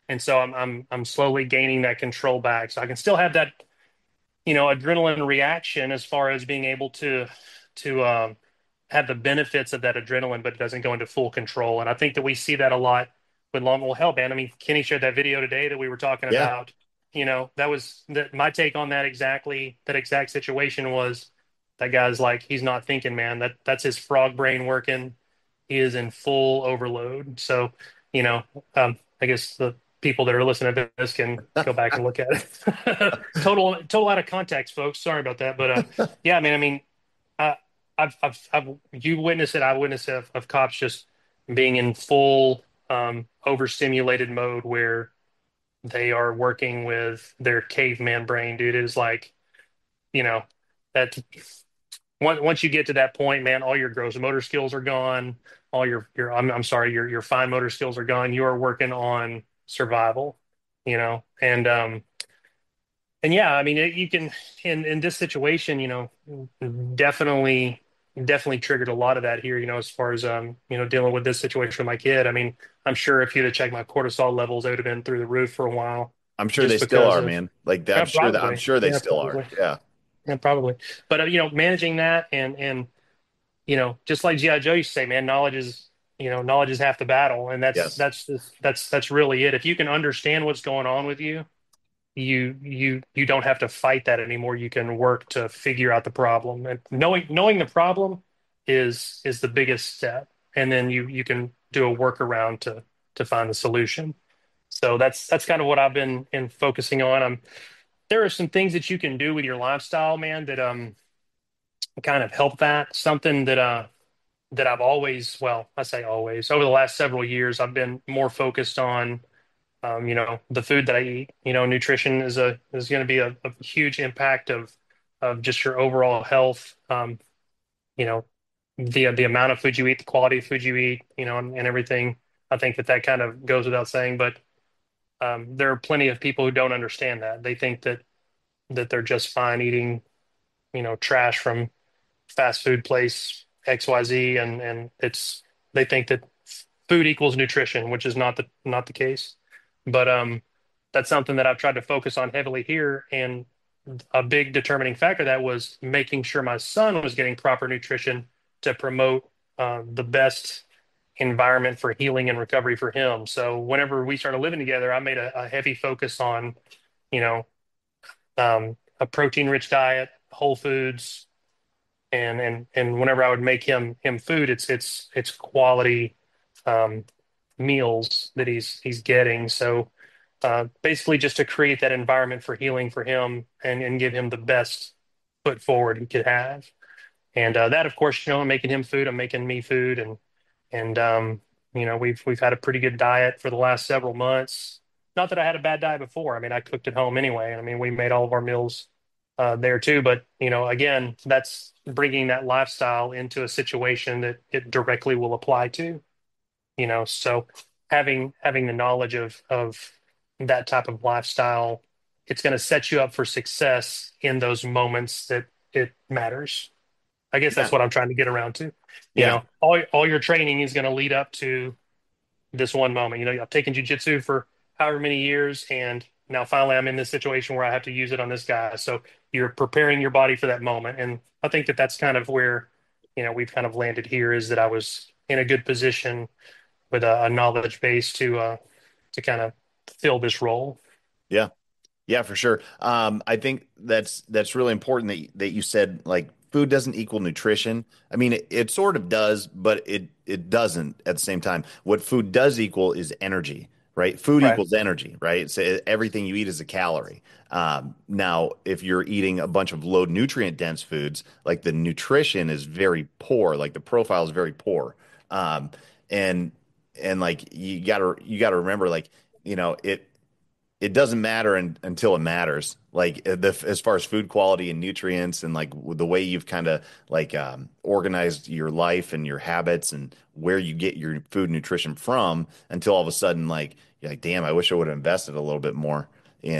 And so I'm slowly gaining that control back. So I can still have that, adrenaline reaction as far as being able to have the benefits of that adrenaline, but it doesn't go into full control. And I think that we see that a lot with long, well, hell, man. I mean, Kenny shared that video today that we were talking Yeah. about. That was my take on that exact situation was that guy's like, he's not thinking, man. That's his frog brain working. He is in full overload. So, you know, I guess the people that are listening to this can go back and look at it. Total out of context, folks. Sorry about that, but yeah, I mean, uh, you witnessed it. I witnessed it of cops just being in full overstimulated mode where they are working with their caveman brain, dude. It is like, you know, that once you get to that point, man, all your gross motor skills are gone. All your I'm sorry, your fine motor skills are gone. You are working on survival, and yeah, I mean, you can in this situation, definitely definitely triggered a lot of that here, as far as dealing with this situation with my kid. I mean, I'm sure if you'd have checked my cortisol levels, they would have been through the roof for a while, I'm sure they just still because are, of man. Like yeah, I'm probably, sure they yeah, still are. probably, Yeah. yeah, probably. But managing that and just like GI Joe used to say, man, knowledge is half the battle, and Yes. that's really it. If you can understand what's going on with you, you don't have to fight that anymore. You can work to figure out the problem, and knowing the problem is the biggest step, and then you can do a workaround to find the solution. So that's kind of what I've been in focusing on. There are some things that you can do with your lifestyle, man, that kind of help that. Something that I've always, well, I say always, over the last several years, I've been more focused on, the food that I eat. Nutrition is going to be a huge impact of just your overall health. You know, the amount of food you eat, the quality of food you eat, and everything. I think that kind of goes without saying, but there are plenty of people who don't understand that. They think that they're just fine eating, trash from fast food place XYZ, and they think that food equals nutrition, which is not the case. But that's something that I've tried to focus on heavily here, and a big determining factor that was making sure my son was getting proper nutrition to promote the best environment for healing and recovery for him. So whenever we started living together, I made a heavy focus on, you know, a protein rich diet, whole foods, and whenever I would make him food, it's quality um, meals that he's getting. So basically, just to create that environment for healing for him and give him the best foot forward he could have. And that, of course, I'm making him food, I'm making me food, and we've had a pretty good diet for the last several months. Not that I had a bad diet before. I mean, I cooked at home anyway. I mean, we made all of our meals there too. But again, that's bringing that lifestyle into a situation that it directly will apply to. So having the knowledge of that type of lifestyle, it's going to set you up for success in those moments that it matters. I guess Yeah. that's what I'm trying to get around to. Yeah. All your training is going to lead up to this one moment. I've taken jujitsu for however many years, and now finally I'm in this situation where I have to use it on this guy. So you're preparing your body for that moment. And I think that that's kind of where, we've kind of landed here, is that I was in a good position with a knowledge base to kind of fill this role. Yeah. Yeah, for sure. I think that's really important that you said like food doesn't equal nutrition. I mean, it sort of does, but it doesn't at the same time. What food does equal is energy, right? Food Right. equals energy, right? So everything you eat is a calorie. Now, if you're eating a bunch of low nutrient dense foods, like the nutrition is very poor, like the profile is very poor. Um, and like you gotta remember like, it doesn't matter until it matters. Like as far as food quality and nutrients and like the way you've kind of like organized your life and your habits and where you get your food and nutrition from until all of a sudden like you're like, damn, I wish I would have invested a little bit more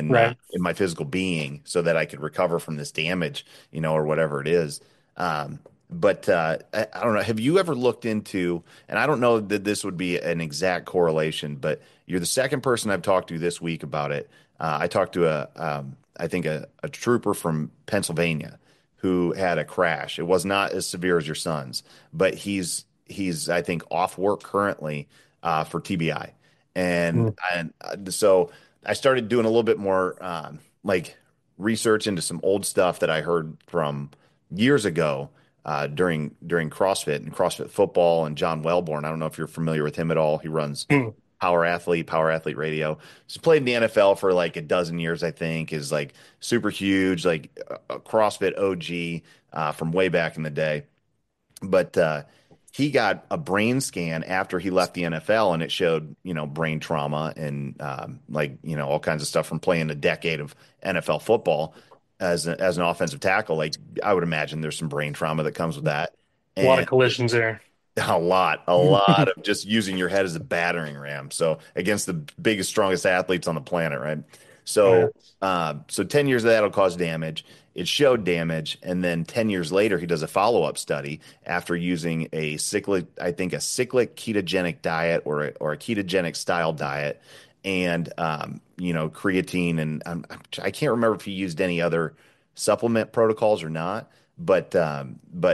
Right. in my physical being so that I could recover from this damage, or whatever it is. But I don't know. Have you ever looked into, and I don't know that this would be an exact correlation, but you're the second person I've talked to this week about it. I talked to I think a trooper from Pennsylvania who had a crash. It was not as severe as your son's, but he's I think off work currently for TBI, Mm. so I started doing a little bit more like research into some old stuff that I heard from years ago during CrossFit and CrossFit football and John Wellborn. I don't know if you're familiar with him at all. He runs Mm. Power Athlete Radio. He's played in the NFL for like a dozen years, I think, is like super huge, like a CrossFit OG from way back in the day. But he got a brain scan after he left the NFL, and it showed, brain trauma and like, all kinds of stuff from playing a decade of NFL football as an offensive tackle. Like I would imagine there's some brain trauma that comes with that. A lot of And collisions there. a lot of just using your head as a battering ram. So against the biggest, strongest athletes on the planet, right? Oh, yeah. So 10 years of that'll cause damage. It showed damage, and then 10 years later, he does a follow-up study after using I think a cyclic ketogenic diet or a ketogenic style diet, and creatine, and I can't remember if he used any other supplement protocols or not, but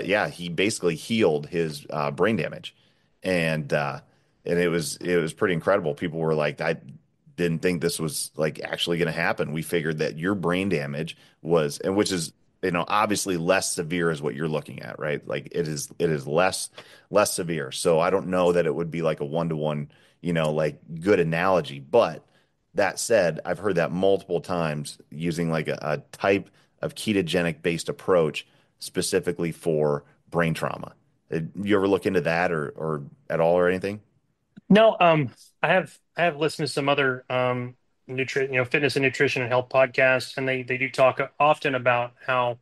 yeah, he basically healed his brain damage, and it was pretty incredible. People were like, I didn't think this was like actually going to happen. We figured that your brain damage was, and which is obviously less severe is what you're looking at, right? Like it is less severe. So I don't know that it would be like a one-to-one, like good analogy, but. That said, I've heard that multiple times using like a type of ketogenic based approach specifically for brain trauma. You ever look into that or at all or anything? No, I have listened to some other fitness and nutrition and health podcasts, and they do talk often about how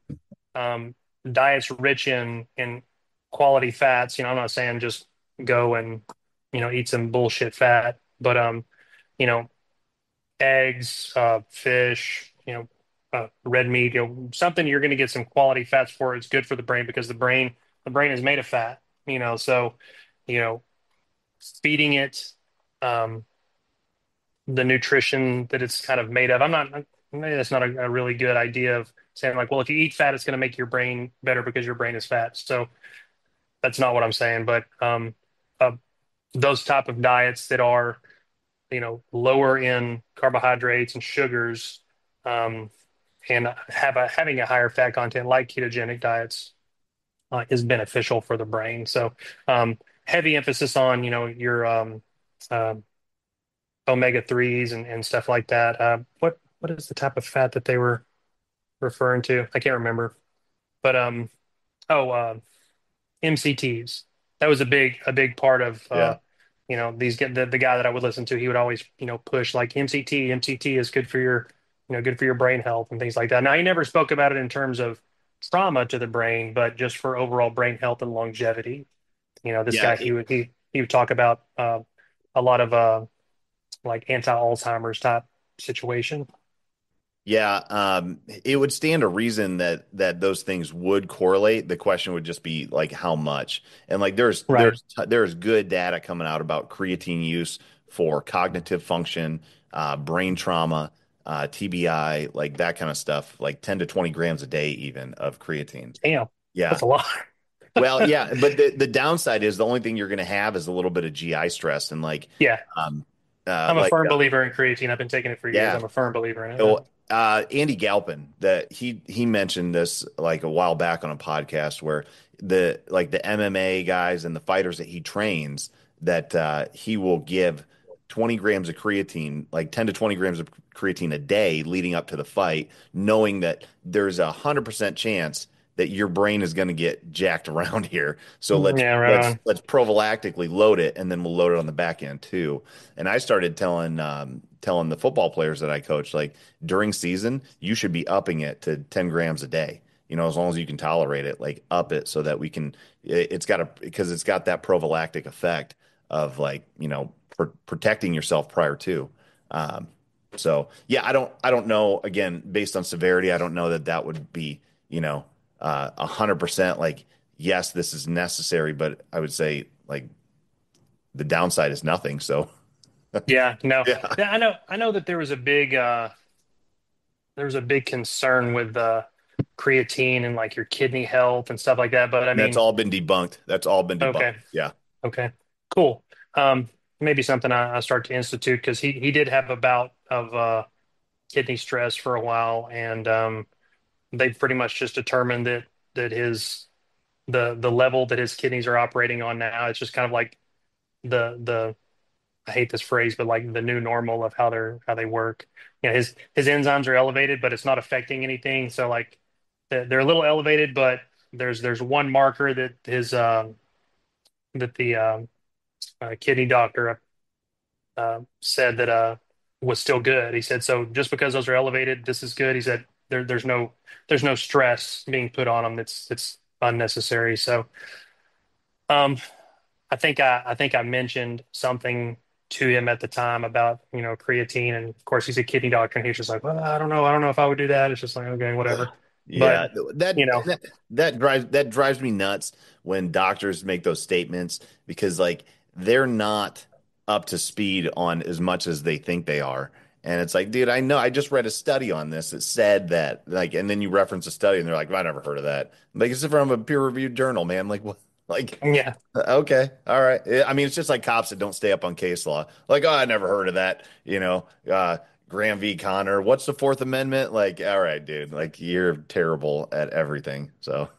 um, diets rich in quality fats. I'm not saying just go and eat some bullshit fat, but you know, eggs, fish, red meat, something you're going to get some quality fats for. It's good for the brain because the brain is made of fat. So you know, feeding it um, the nutrition that it's kind of made of. Maybe that's not a really good idea of saying like, well, if you eat fat, it's going to make your brain better because your brain is fat. So that's not what I'm saying. But uh, those type of diets that are, lower in carbohydrates and sugars, um, and having a higher fat content like ketogenic diets is beneficial for the brain. So heavy emphasis on, your uh, omega threes and stuff like that. What is the type of fat that they were referring to? I can't remember. But oh, MCTs. That was a big part of Yeah. the guy that I would listen to. He would always push like MCT. MCT is good for your brain health and things like that. Now he never spoke about it in terms of trauma to the brain, but just for overall brain health and longevity. This Yeah. guy he would talk about a lot of like anti-Alzheimer's type situation. Yeah, it would stand to reason that those things would correlate. The question would just be like how much. And like Right. there's good data coming out about creatine use for cognitive function, brain trauma. TBI, like that kind of stuff, like 10 to 20 grams a day even of creatine. Damn, Yeah. that's a lot. Well, yeah, but the downside is the only thing you're going to have is a little bit of GI stress and Yeah, um I'm a like firm believer in creatine. I've been taking it for years. yeah. I'm a firm believer in it. Yeah. So, Andy Galpin, that he mentioned this like a while back on a podcast where the MMA guys and the fighters that he trains that he will give 20 grams of creatine, like 10 to 20 grams of creatine a day leading up to the fight, knowing that there's 100% chance that your brain is going to get jacked around here. So let's Yeah, right let's on. let's prophylactically load it, and then we'll load it on the back end too. And I started telling the football players that I coach, like during season, you should be upping it to 10 grams a day. As long as you can tolerate it, like up it so that we can. It's got because it's got that prophylactic effect of like protecting yourself prior to. Um, so yeah, I don't know. Again, based on severity, I don't know that that would be 100% like yes, this is necessary, but I would say like the downside is nothing. So Yeah, no, yeah. yeah, I know that there was a big concern with creatine and like your kidney health and stuff like that. But I That's mean, all been debunked. That's all been debunked. okay, Yeah. okay, cool. Maybe something I start to institute because he did have a bout of kidney stress for a while, and they pretty much just determined that his the level that his kidneys are operating on now, it's just kind of like the I hate this phrase, but like the new normal of how they work. His enzymes are elevated, but it's not affecting anything. So like they're a little elevated, but there's one marker that the kidney doctor said that was still good. He said so just because those are elevated, this is good. He said there's no stress being put on them that's unnecessary. So um, I think I mentioned something to him at the time about creatine, and of course he's a kidney doctor, and he's just like, well, I don't know if I would do that. It's just like, okay, whatever. But Yeah, that you know, that that drives me nuts when doctors make those statements because like they're not up to speed on as much as they think they are. And it's like, dude, I know I just read a study on this that said that like and then you reference a study and they're like, well, I never heard of that. Like it's from a peer-reviewed journal, man. Like what like yeah, okay, all right. I mean, it's just like cops that don't stay up on case law. Like, oh, I never heard of that. Graham v. Connor. What's the Fourth Amendment? Like, all right, dude. Like, you're terrible at everything. So,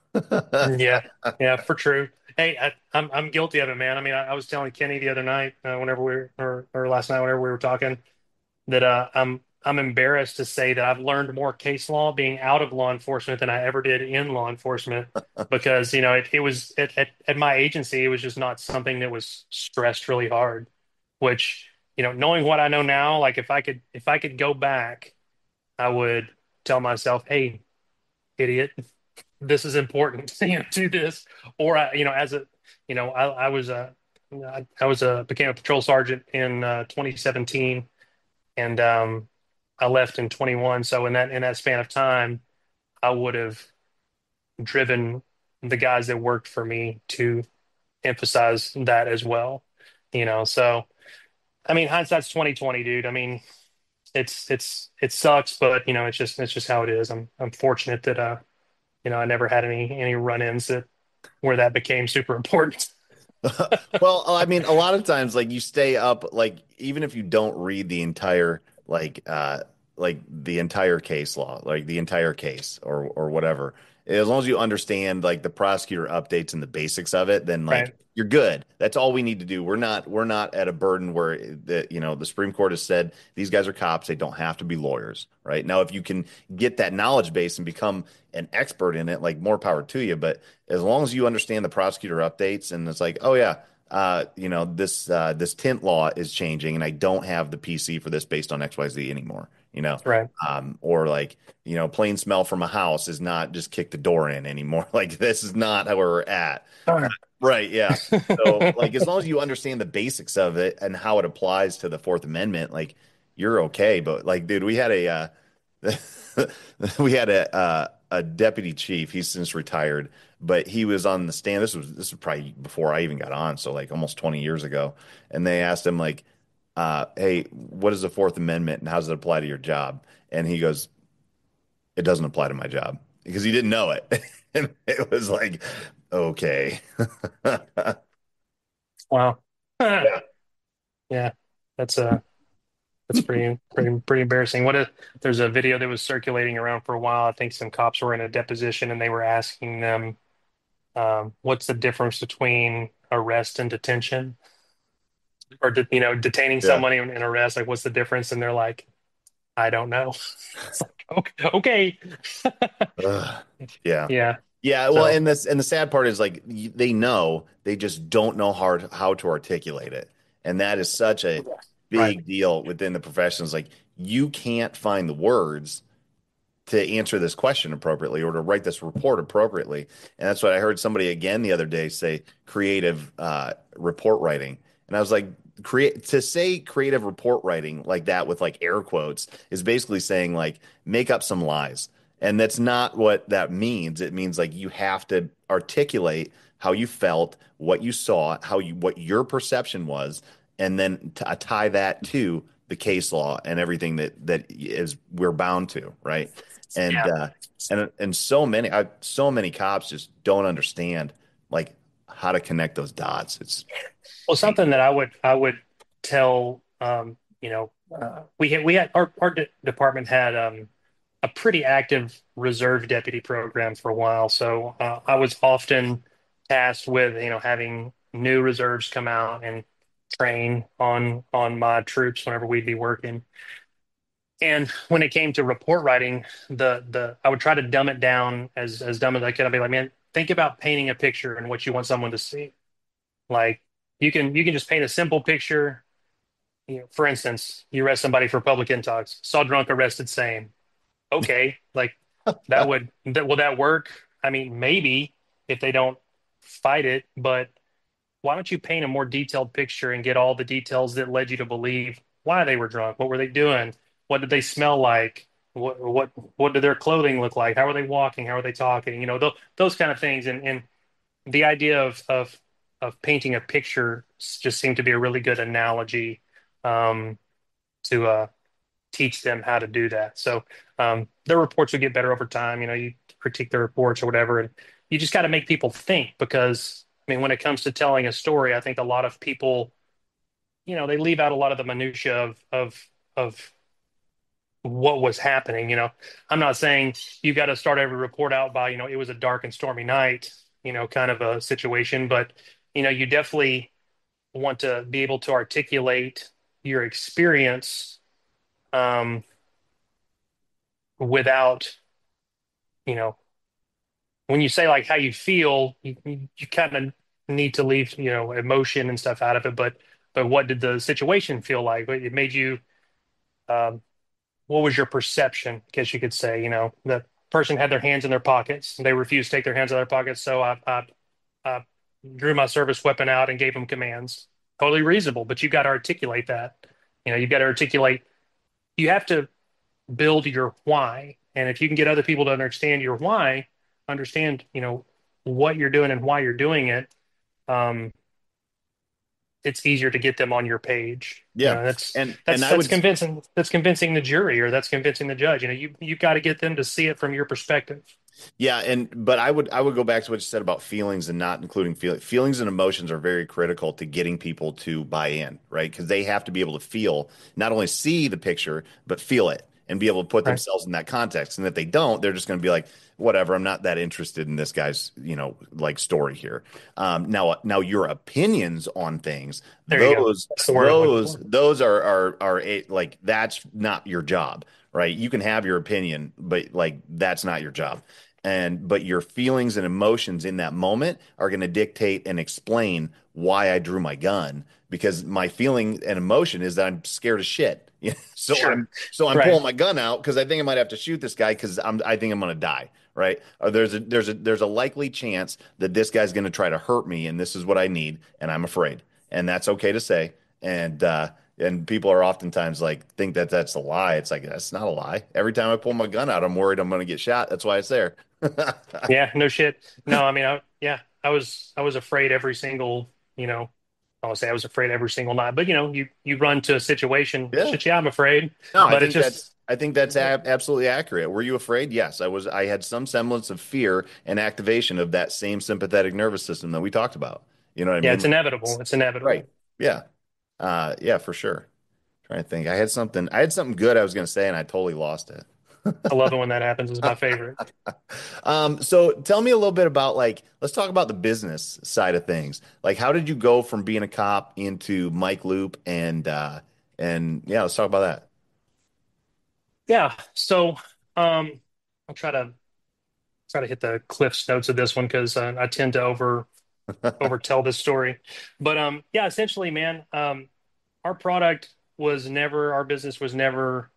yeah, yeah, for true. Hey, I'm guilty of it, man. I mean, I was telling Kenny the other night, whenever we were, or last night, whenever we were talking, that I'm embarrassed to say that I've learned more case law being out of law enforcement than I ever did in law enforcement because it was at my agency, it was just not something that was stressed really hard, which knowing what I know now, like if I could go back, I would tell myself, hey, idiot, this is important, do this. Or as a I was became a patrol sergeant in 2017, and I left in 21. So in that span of time, I would have driven the guys that worked for me to emphasize that as well. So I mean, hindsight's 2020, dude. I mean, it sucks, but it's just how it is. I'm fortunate that I never had any run-ins where that became super important. well, I mean, a lot of times, like you stay up, like even if you don't read the entire, like the entire case law, like the entire case or whatever, as long as you understand like the prosecutor updates and the basics of it, then like Right. you're good. That's all we need to do. We're not at a burden where the Supreme Court has said these guys are cops. They don't have to be lawyers, right? Now, if you can get that knowledge base and become an expert in it, like more power to you. But as long as you understand the prosecutor updates and it's like, oh yeah, this tint law is changing and I don't have the PC for this based on XYZ anymore, Right. or like, plain smell from a house is not just kick the door in anymore. Like this is not how we're at. Darn. Right, yeah. So like as long as you understand the basics of it and how it applies to the Fourth Amendment, like you're okay. But like, dude, we had a deputy chief. He's since retired, but he was on the stand. This was probably before I even got on, so like almost 20 years ago. And they asked him like, "Hey, what is the Fourth Amendment and how does it apply to your job?" And he goes, it doesn't apply to my job because he didn't know it. And it was like, okay. Wow. Yeah. Yeah, that's that's pretty embarrassing. What if there's a video that was circulating around for a while? I think some cops were in a deposition and they were asking them, what's the difference between arrest and detention, or detaining Yeah. somebody and arrest? Like, what's the difference? And they're like, I don't know. It's like, okay, okay. Ugh. Yeah. Yeah. Yeah, well, So and the sad part is like they know, they just don't know how to articulate it. And that is such a right. big deal within the professions. Like you can't find the words to answer this question appropriately or to write this report appropriately. And that's what I heard somebody again the other day say creative report writing. And I was like, create to say creative report writing like that with like air quotes is basically saying like make up some lies. And that's not what that means. It means like you have to articulate how you felt, what you saw, what your perception was, and then tie that to the case law and everything that is we're bound to, right? And Yeah. so many cops just don't understand like how to connect those dots. It's Well, something painful. that I would tell, we had our department had a pretty active reserve deputy program for a while. So I was often tasked with, having new reserves come out and train on my troops whenever we'd be working. And when it came to report writing, the I would try to dumb it down as dumb as I could. I'd be like, man, think about painting a picture and what you want someone to see. Like you can just paint a simple picture. For instance, you arrest somebody for public intox, saw drunk, arrested, same. Okay, like will that work? I mean, maybe if they don't fight it, but why don't you paint a more detailed picture and get all the details that led you to believe why they were drunk? What were they doing? What did they smell like? What did their clothing look like? How were they walking? How are they talking? Those kind of things. And the idea of painting a picture just seemed to be a really good analogy, um, to teach them how to do that. So their reports would get better over time. You critique their reports or whatever, and you just got to make people think because I mean, when it comes to telling a story, I think a lot of people, they leave out a lot of the minutia of what was happening. I'm not saying you got to start every report out by, it was a dark and stormy night, kind of a situation, but you definitely want to be able to articulate your experience, um, without, you know, when you say like how you feel, you kind of need to leave, emotion and stuff out of it. But what did the situation feel like? It made you, um, what was your perception? I guess you could say, the person had their hands in their pockets. They refused to take their hands out of their pockets. So I drew my service weapon out and gave them commands. Totally reasonable, but you got to articulate that. You've got to articulate, you have to build your why. And if you can get other people to understand your why, understand, what you're doing and why you're doing it, um, it's easier to get them on your page. Yeah. That's And that's I that's would convincing. That's convincing the jury or that's convincing the judge. You've got to get them to see it from your perspective. Yeah, but I would go back to what you said about feelings and not including feelings and emotions are very critical to getting people to buy in, right? Because they have to be able to feel, not only see the picture, but feel it and be able to put Right. themselves in that context. And if they don't, they're just going to be like, whatever, I'm not that interested in this guy's, like story here. Now your opinions on things, There you go. That's the word I'm looking for. those like that's not your job, right? You can have your opinion, but like that's not your job. But your feelings and emotions in that moment are going to dictate and explain why I drew my gun because my feeling and emotion is that I'm scared of shit. Sure. So I'm Right. pulling my gun out because I think I might have to shoot this guy because I think I'm going to die, right? Or there's a likely chance that this guy's going to try to hurt me and this is what I need and I'm afraid. And that's okay to say. And people are oftentimes like think that that's a lie. It's like that's not a lie. Every time I pull my gun out, I'm worried I'm going to get shot. That's why it's there. Yeah. No shit. No, I mean, yeah, I was afraid every single, I would say I was afraid every single night, but you run to a situation, Yeah. shit, yeah, I'm afraid, No, but it's just, I think that's absolutely accurate. Were you afraid? Yes, I was. I had some semblance of fear and activation of that same sympathetic nervous system that we talked about. You know what I yeah, mean? it's inevitable. It's Right. inevitable. Yeah. Yeah, for sure. Trying to think. I had something good I was going to say and I totally lost it. I love it when that happens. It's my favorite. So tell me a little bit about like, let's talk about the business side of things. Like, how did you go from being a cop into Mike Loop and yeah, let's talk about Yeah. So, I'll try to hit the Cliff's notes of this one because I tend to that. overtell this story. But yeah, essentially, man, our product was never, our business was never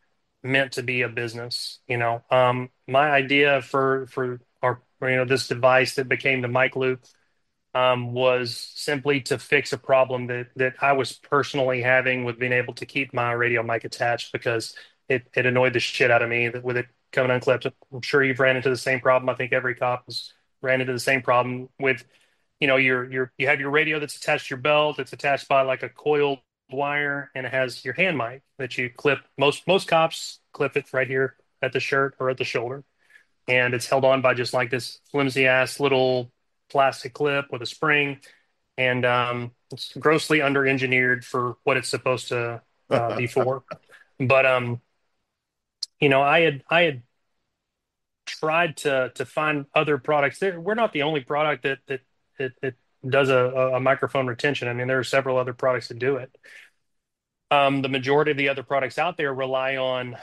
meant to be a business. My idea for our, this device that became the mic loop was simply to fix a problem that I was personally having with being able to keep my radio mic attached because it annoyed the shit out of me that with it coming unclipped. I'm sure you've ran into the same problem. I think every cop has ran into the same problem with, you have your radio that's attached to your belt. It's attached by like a coiled wire, and it has your hand mic that you clip. Most cops clip it right here at the shirt or at the shoulder, and it's held on by just like this flimsy ass little plastic clip with a spring, and it's grossly under engineered for what it's supposed to be for. But I had tried to find other products. We're not the only product that does a microphone retention. I mean, there are several other products that do it. The majority of the other products out there rely on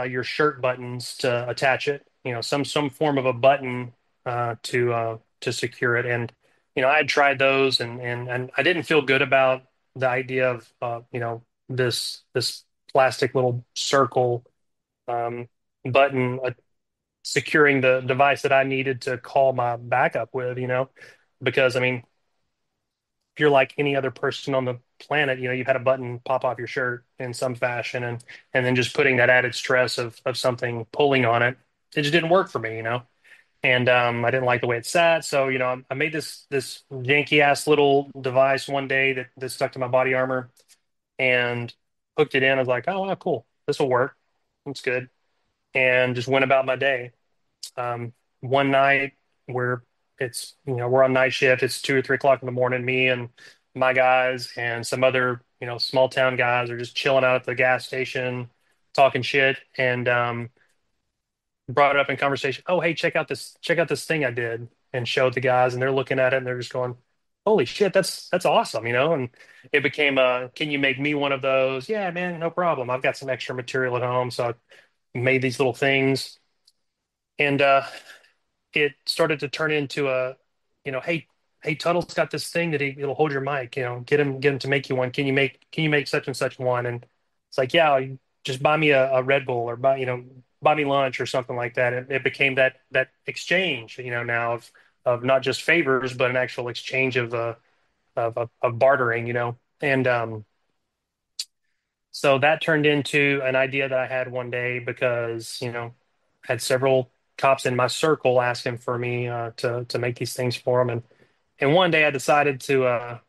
your shirt buttons to attach it. Some form of a button to secure it. And I had tried those, and I didn't feel good about the idea of this plastic little circle button securing the device that I needed to call my backup with. Because I mean, if you're like any other person on the planet, you've had a button pop off your shirt in some fashion, and then just putting that added stress of something pulling on it, it just didn't work for me. And I didn't like the way it sat. So I made this janky ass little device one day that stuck to my body armor and hooked it in. I was like, oh wow, cool, this will work. It's good, and just went about my day. One night where we're on night shift, it's 2 or 3 o'clock in the morning. Me and my guys and some other small town guys are just chilling out at the gas station, talking shit, and brought it up in conversation. Oh, hey, check out this thing I did, and showed the guys, and they're looking at it and they're just going, "Holy shit, that's awesome!" And it became can you make me one of those? Yeah, man, no problem. I've got some extra material at home, so I made these little things, and it started to turn into hey, Tuttle's got this thing that he'll hold your mic, get him to make you one. Can you make such and such one? And it's like, yeah, you just buy me a Red Bull or buy me lunch or something like that. It became that exchange, now of not just favors, but an actual exchange of bartering, and so that turned into an idea that I had one day because, I had several cops in my circle asking for me to make these things for them, and one day I decided to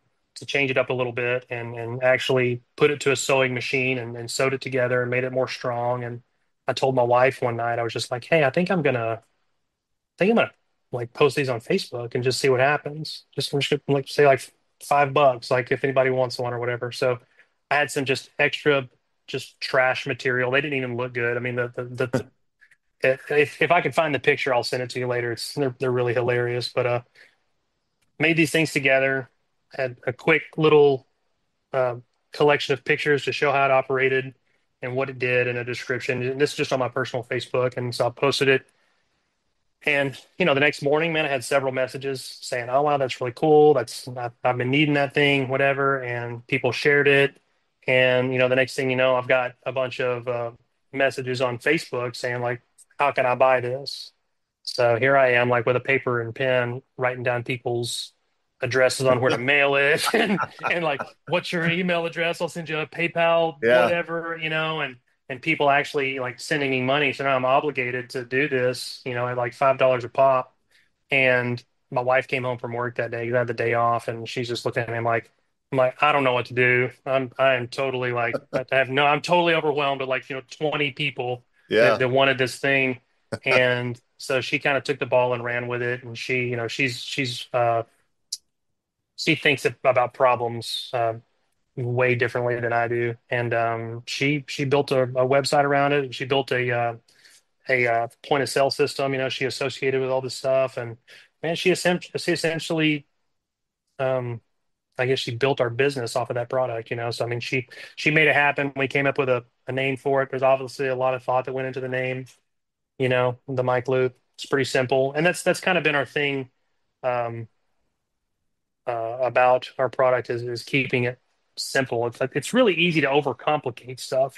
change it up a little bit and actually put it to a sewing machine and sewed it together and made it more strong. And I told my wife one night, I was just like, hey, I think I'm gonna like post these on Facebook and just see what happens. I'm just gonna like say like $5, like if anybody wants one or whatever. So I had some just extra, just trash material. They didn't even look good. I mean, if I can find the picture, I'll send it to you later. They're really hilarious. But made these things together. Had a quick little uh, collection of pictures to show how it operated and what it did, and a description. And this is just on my personal Facebook, and so I posted it. And the next morning, man, I had several messages saying, "Oh wow, that's really cool. I've been needing that thing, whatever." And people shared it. And the next thing you know, I've got a bunch of messages on Facebook saying like, "How can I buy this?" So here I am, like with a paper and pen, writing down people's addresses on where to mail it, and like, what's your email address? I'll send you a PayPal, Yeah. whatever, and people actually like sending me money. So now I'm obligated to do this, at like $5 a pop. And my wife came home from work that day, 'cause I had the day off, and she's just looking at me like, I'm like, I don't know what to do. I am totally like, I have no, I'm totally overwhelmed with like, 20 people Yeah. that wanted this thing. And so she kind of took the ball and ran with it. And she, she thinks about problems way differently than I do. And she built a website around it. She built a point of sale system. She associated with all this stuff. And man, she essentially, um, I guess she built our business off of that product. So I mean, she made it happen. We came up with a name for it. There's obviously a lot of thought that went into the name. The mic loop. It's pretty simple, and that's kind of been our thing. Um, about our product is keeping it simple. It's like it's really easy to overcomplicate stuff.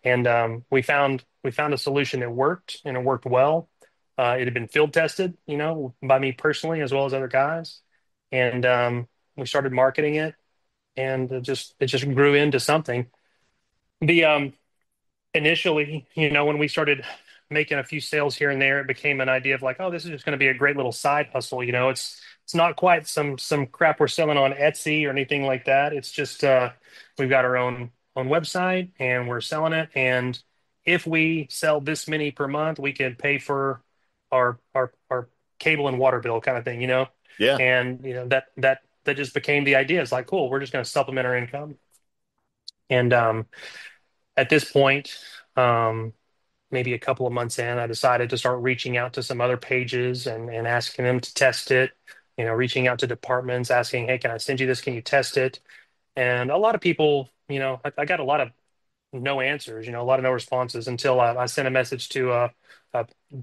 And we found a solution that worked and it worked well. It had been field tested, by me personally as well as other guys, and we started marketing it, and it just grew into something. The initially, when we started making a few sales here and there, it became an idea of like, oh, this is just going to be a great little side hustle. It's not quite some crap we're selling on Etsy or anything like that. It's just we've got our own website and we're selling it. And if we sell this many per month, we can pay for our cable and water bill kind of thing. Yeah. And that just became the idea. It's like, cool, we're just going to supplement our income. And at this point, um, maybe a couple of months in, I decided to start reaching out to some other pages and asking them to test it, reaching out to departments, asking, hey, can I send you this? Can you test it? And a lot of people, I got a lot of no answers, a lot of no responses until I sent a message to uh,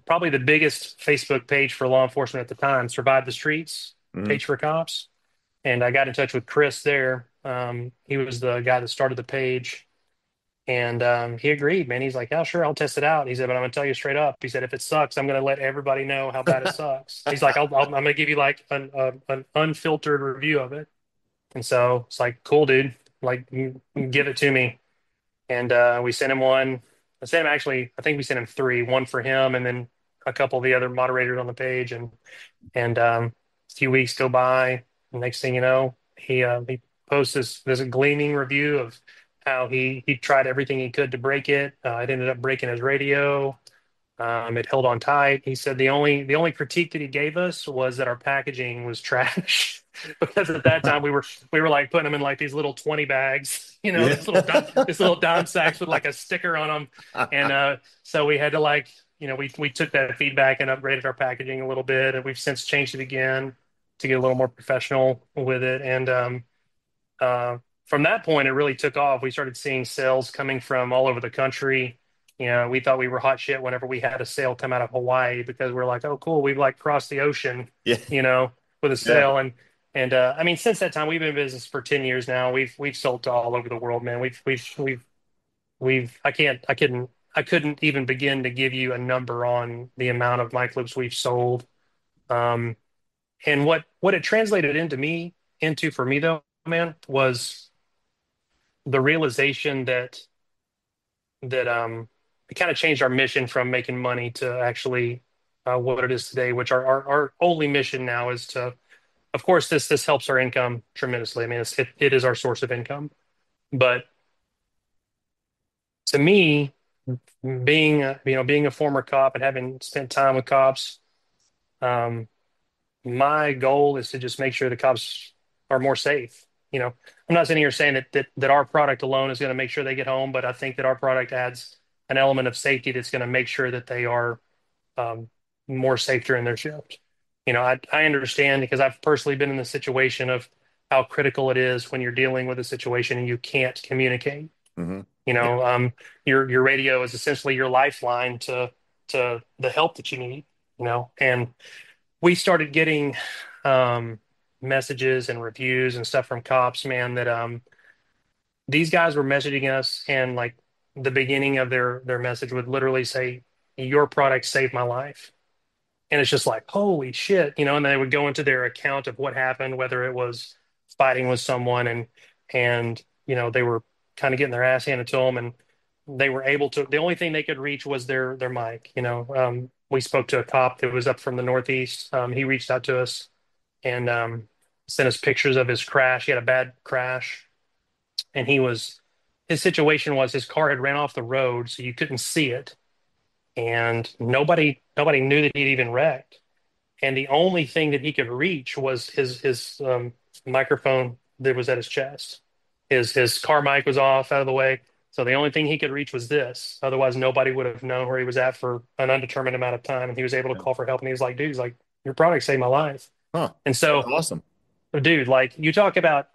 probably the biggest Facebook page for law enforcement at the time, Survive the Streets, Hmm. page for cops. And I got in touch with Chris there. He was the guy that started the page, and he agreed, man. He's like, yeah, sure, I'll test it out. He said, but I'm gonna tell you straight up. He said, if it sucks, I'm gonna let everybody know how bad it sucks. He's like, I'm gonna give you like an unfiltered review of it. And so it's like, cool, dude. Like, you give it to me. And we sent him one. I sent him actually, I think we sent him three, one for him, and then a couple of the other moderators on the page. And a few weeks go by. And next thing you know, he posts this gleaming review of how he tried everything he could to break it. It ended up breaking his radio. It held on tight. He said the only critique that he gave us was that our packaging was trash because at that time we were like putting them in like these little 20 bags, Yeah. this little dime sacks with like a sticker on them, and so we had to like we took that feedback and upgraded our packaging a little bit, and we've since changed it again to get a little more professional with it, and from that point, it really took off. We started seeing sales coming from all over the country. We thought we were hot shit whenever we had a sale come out of Hawaii because we're like, oh, cool, we've like crossed the ocean, Yeah. you know, with a Yeah. sale. And I mean, since that time, we've been in business for 10 years now. We've sold to all over the world, man. We've I couldn't even begin to give you a number on the amount of mic loops we've sold. Um, and what it translated into for me though, man, was the realization that it kind of changed our mission from making money to actually what it is today, which our only mission now is to, of course, this helps our income tremendously. I mean, it is our source of income. But to me, being a former cop and having spent time with cops, um, my goal is to just make sure the cops are more safe. I'm not sitting here saying that our product alone is going to make sure they get home, but I think that our product adds an element of safety that's going to make sure that they are um, more safe during their shift. I understand because I've personally been in the situation of how critical it is when you're dealing with a situation and you can't communicate. Hmm. You Yeah. know, um, your radio is essentially your lifeline to the help that you need. And we started getting um, messages and reviews and stuff from cops, man, that these guys were messaging us, and like the beginning of their message would literally say, "Your product saved my life." And it's just like, holy shit, and they would go into their account of what happened, whether it was fighting with someone and they were kind of getting their ass handed to them, and they were able to, the only thing they could reach was their mic. We spoke to a cop that was up from the Northeast. He reached out to us, and sent us pictures of his crash. He had a bad crash, and his situation was his car had ran off the road, so you couldn't see it, and nobody knew that he'd even wrecked. And the only thing that he could reach was his microphone that was at his chest. His car mic was off out of the way, so the only thing he could reach was this. Otherwise, nobody would have known where he was at for an undetermined amount of time. And he was able to Yeah. call for help. And he was like, "Dude, he's like, your product saved my life." Huh. And That's so, awesome. dude, like you talk about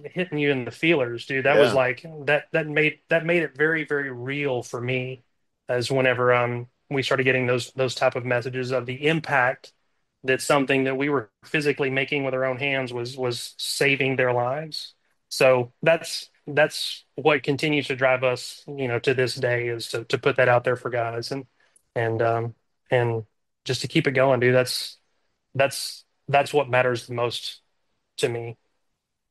hitting you in the feelers, dude. That was Yeah. like that made it very, very real for me as whenever we started getting those type of messages of the impact that something that we were physically making with our own hands was saving their lives. So that's what continues to drive us, to this day, is to put that out there for guys, and and just to keep it going, dude. That's what matters the most to me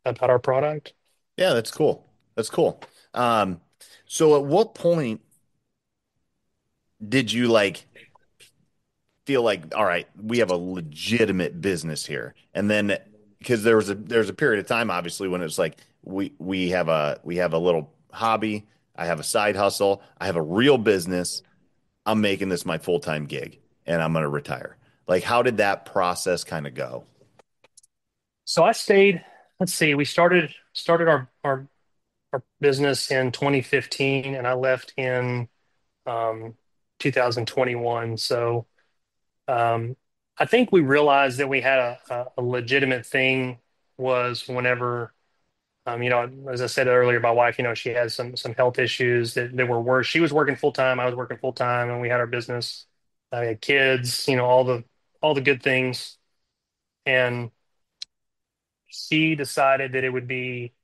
about our product. Yeah, that's cool. That's cool. Um, so at what point did you like feel like, all right, we have a legitimate business here? And then because there's a period of time, obviously, when it's like we have a little hobby, I have a side hustle, I have a real business, I'm making this my full-time gig, and I'm gonna retire. Like, how did that process kind of go? So I stayed. Let's see. We started our business in 2015, and I left in um, 2021. So I think we realized that we had a legitimate thing was whenever, as I said earlier, my wife, she had some health issues that were worse. She was working full time, I was working full time, and we had our business. I had kids, all the good things, and she decided that it would be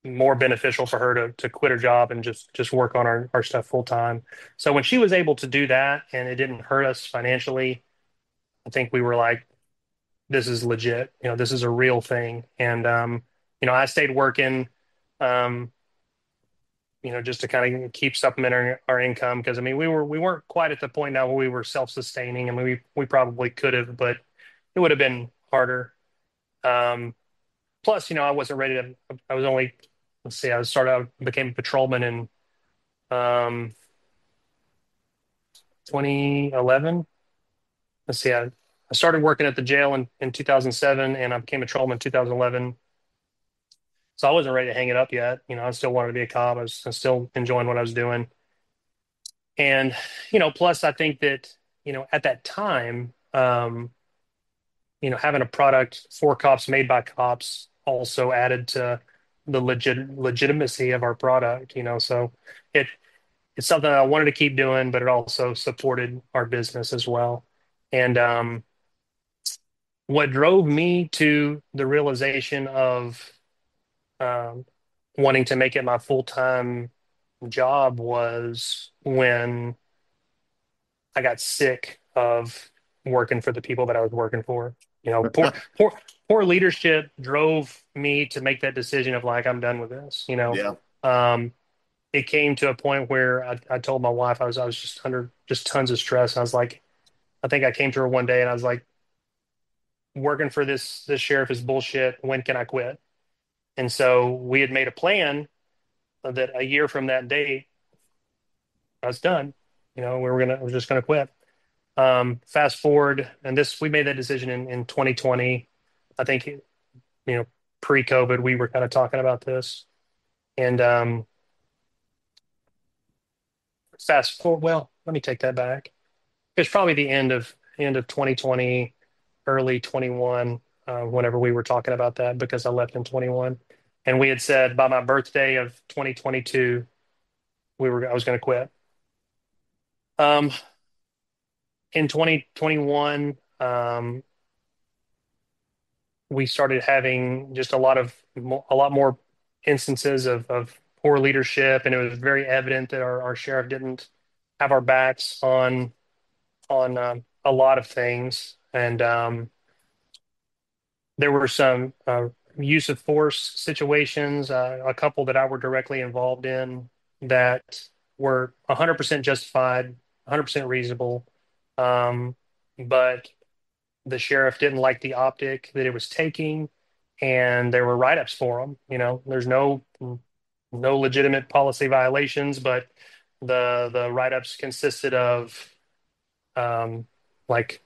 more beneficial for her to quit her job and just work on our stuff full time. So when she was able to do that and it didn't hurt us financially, I think we were like, this is legit. This is a real thing. And I stayed working, um, just to kind of keep supplementing our income, because I mean we weren't quite at the point now where we were self-sustaining. I mean we probably could have, but it would have been harder. Um, Plus, I wasn't ready to. I was only, let's see, I started out, became a patrolman in um 2011. Let's see, I started working at the jail in 2007, and I became a patrolman in 2011. So I wasn't ready to hang it up yet. I still wanted to be a cop. I was still enjoying what I was doing. And, plus I think that, at that time, having a product for cops made by cops also added to the legitimacy of our product. So it it's something I wanted to keep doing, but it also supported our business as well. And what drove me to the realization of um, wanting to make it my full-time job was when I got sick of working for the people that I was working for. Poor leadership drove me to make that decision of like, I'm done with this. Yeah. Um, it came to a point where I told my wife I was just under just tons of stress. I was like, I think I came to her one day and I was like, working for this sheriff is bullshit. When can I quit? And so we had made a plan that a year from that date, I was done. I was just gonna quit. Fast forward, and we made that decision in 2020. I think, know, pre-COVID, we were kind of talking about this. And fast forward, well, let me take that back. It's probably the end of 2020, early 21, whenever we were talking about that, because I left in 21. And we had said by my birthday of 2022, I was going to quit. Um, in 2021, we started having just a lot more instances of poor leadership, and it was very evident that our sheriff didn't have our backs on a lot of things. And there were some use of force situations, a couple that I were directly involved in, that were 100% justified, 100% reasonable. Um, but the sheriff didn't like the optic that it was taking. and there were write-ups for them. There's no legitimate policy violations, but the write-ups consisted of um, like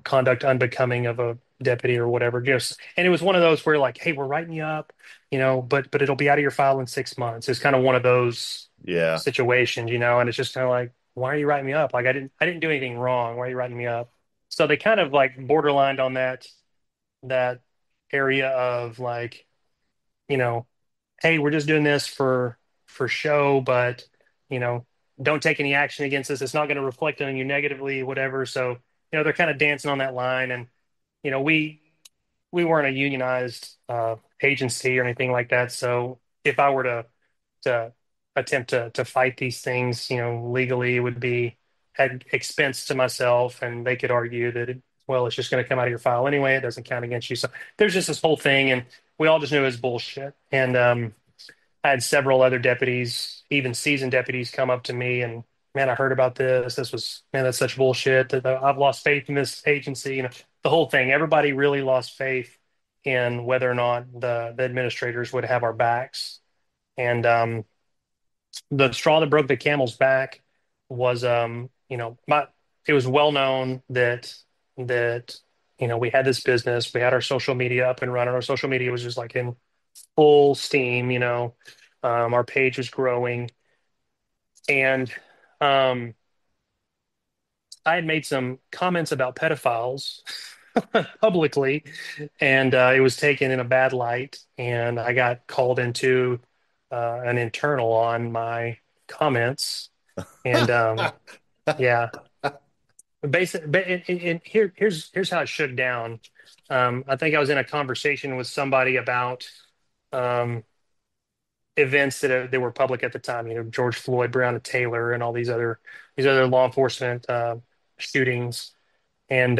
conduct unbecoming of a deputy or whatever. Just and it was one of those where like, hey, we're writing you up, but it'll be out of your file in 6 months. It's kind of one of those Yeah. situations, and it's just kind of like, why are you writing me up? Like I didn't do anything wrong. Why are you writing me up? So they kind of like borderlined on that area of like, you know, hey, we're just doing this for show, but you know, don't take any action against us. It's not going to reflect on you negatively, whatever. So, they're kind of dancing on that line. And, we weren't a unionized agency or anything like that. So if I were to attempt to fight these things, legally, it would be at expense to myself, and they could argue that well, it's just going to come out of your file anyway. It doesn't count against you. So there's just this whole thing, and we all just knew it was bullshit. And I had several other deputies, even seasoned deputies, come up to me and, man, I heard about this. Man, that's such bullshit. That I've lost faith in this agency. The whole thing. Everybody really lost faith in whether or not the administrators would have our backs. And the straw that broke the camel's back was, it was well known that we had this business. We had our social media up and running. Our social media was just like in full steam. Our page was growing, and um, I had made some comments about pedophiles publicly, and it was taken in a bad light, and I got called into an internal on my comments, and yeah, and here's how it shook down. I think I was in a conversation with somebody about um, events that were public at the time. George Floyd, Breonna Taylor, and all these other law enforcement shootings. And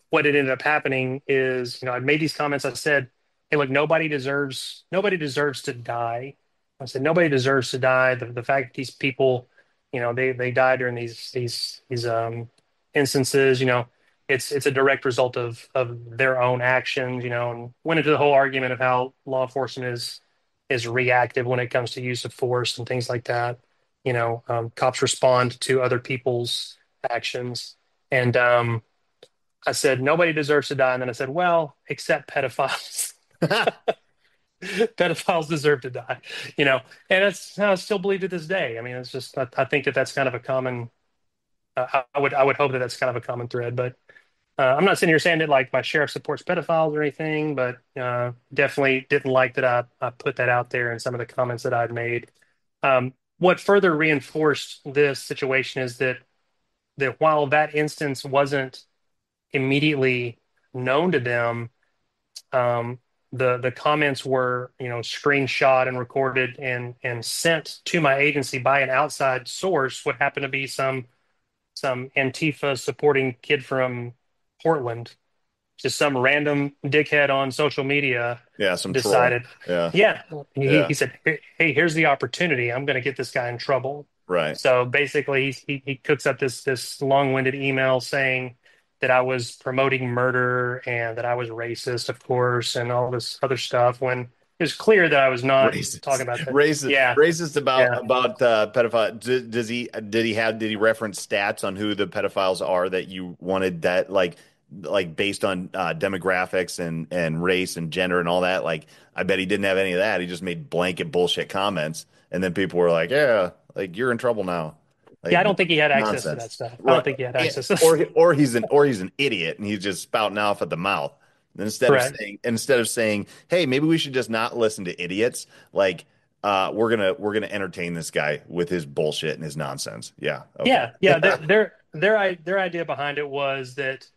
what had ended up happening is, I made these comments. I said, "Hey, look, nobody deserves to die." I said, "Nobody deserves to die. The fact that these people, they died during these instances, it's a direct result of their own actions, and went into the whole argument of how law enforcement is reactive when it comes to use of force and things like that. Cops respond to other people's actions, and I said nobody deserves to die, and then I said, well, except pedophiles. Pedophiles deserve to die, and that's how I still believe to this day. I mean, it's just I think that that's kind of a common. I would hope that that's kind of a common thread, but I'm not sitting here saying that like my sheriff supports pedophiles or anything, but definitely didn't like that I put that out there in some of the comments that I'd made. What further reinforced this situation is that while that instance wasn't immediately known to them, um, the comments were screenshot and recorded and sent to my agency by an outside source. What happened to be some Antifa supporting kid from Portland, just some random dickhead on social media Yeah. Some troll. decided, Yeah. yeah, he Yeah. said, hey, here's the opportunity. I'm going to get this guy in trouble. Right. So basically, he cooks up this long-winded email saying that I was promoting murder and that I was racist, of course, and all this other stuff when it was clear that I was not talking Racist, about that. racist, Yeah, racist yeah. about pedophile. Did he reference stats on who the pedophiles are that you wanted that like based on demographics and race and gender and all that? Like, I bet he didn't have any of that. He just made blanket bullshit comments, and then people were like, "Yeah, like you're in trouble now." Yeah, Like I don't think he had access to that nonsense, stuff. I don't right? think he had Yeah. access to Or he's an idiot and he's just spouting off at the mouth. And Correct. instead of saying, "Hey, maybe we should just not listen to idiots," like we're gonna entertain this guy with his bullshit and his nonsense. Yeah, okay. Yeah, yeah. Their idea behind it was that,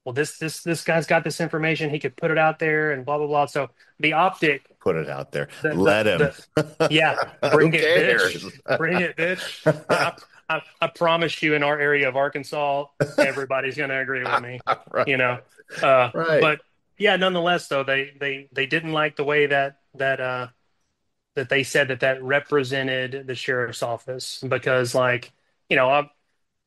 well, this guy's got this information, he could put it out there and blah blah blah. So the optic, Put it out there. the Let him. the yeah, Who bring it, cares? bitch, bring it, bitch. I promise you, in our area of Arkansas, everybody's going to agree with me. Right. You know, uh, Right. but yeah, nonetheless, though they didn't like the way that they said that represented the sheriff's office because, like, you know,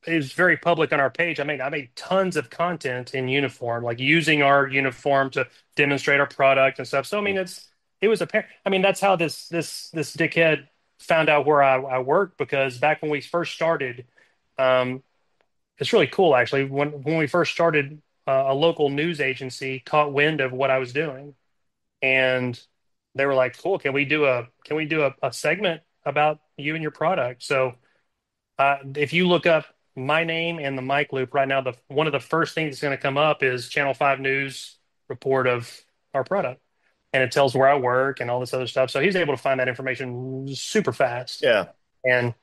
it was very public on our page. I made tons of content in uniform, like using our uniform to demonstrate our product and stuff. So I mean, it was apparent. I mean, that's how this dickhead found out where I worked, because back when we first started, um, it's really cool actually. When we first started, a local news agency caught wind of what I was doing, and they were like, "Cool, can we do a segment about you and your product?" So if you look up my name and the mic loop right now, the one of the first things that's going to come up is Channel 5 News report of our product. And it tells where I work and all this other stuff. So he's able to find that information super fast. Yeah. And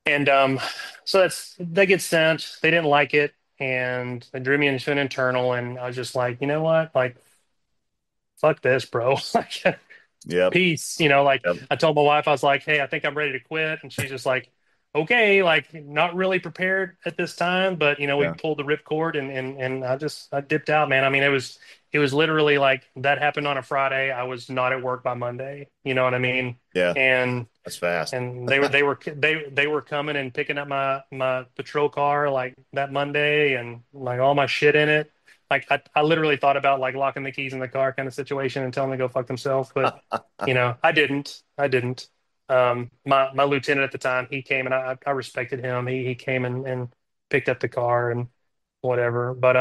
and so that gets sent. They didn't like it, and they drew me into an internal, and I was just like, you know what? Like, fuck this, bro. Like, Yep. peace. Like Yep. I told my wife, I was like, hey, I think I'm ready to quit. And she's just like, okay, like not really prepared at this time, but we Yeah. pulled the ripcord, and I dipped out, man. I mean, it was literally like that happened on a Friday. I was not at work by Monday. You know what I mean? Yeah. And That's fast. and they were coming and picking up my patrol car like that Monday, and like all my shit in it. Like I literally thought about like locking the keys in the car kind of situation and telling them to go fuck themselves, but I didn't. My lieutenant at the time, he came, and I respected him. He came and picked up the car and whatever. But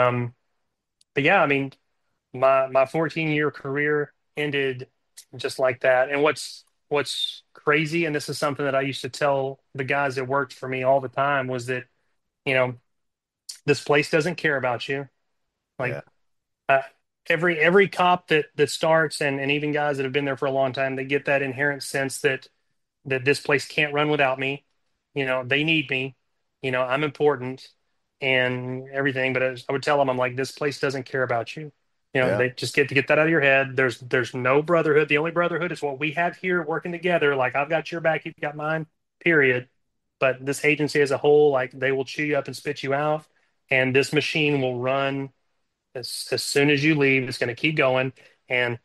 yeah, I mean, my 14-year career ended just like that. And what's crazy, and this is something that I used to tell the guys that worked for me all the time, was that, you know, this place doesn't care about you. Like Yeah. uh, every cop that starts, and even guys that have been there for a long time, they get that inherent sense that this place can't run without me. They need me. I'm important and everything. But I would tell them, I'm like, this place doesn't care about you. Yeah. They just get that out of your head. There's no brotherhood. The only brotherhood is what we have here working together. Like I've got your back, you've got mine, period. But this agency as a whole, like they will chew you up and spit you out. And this machine will run as soon as you leave. It's going to keep going. And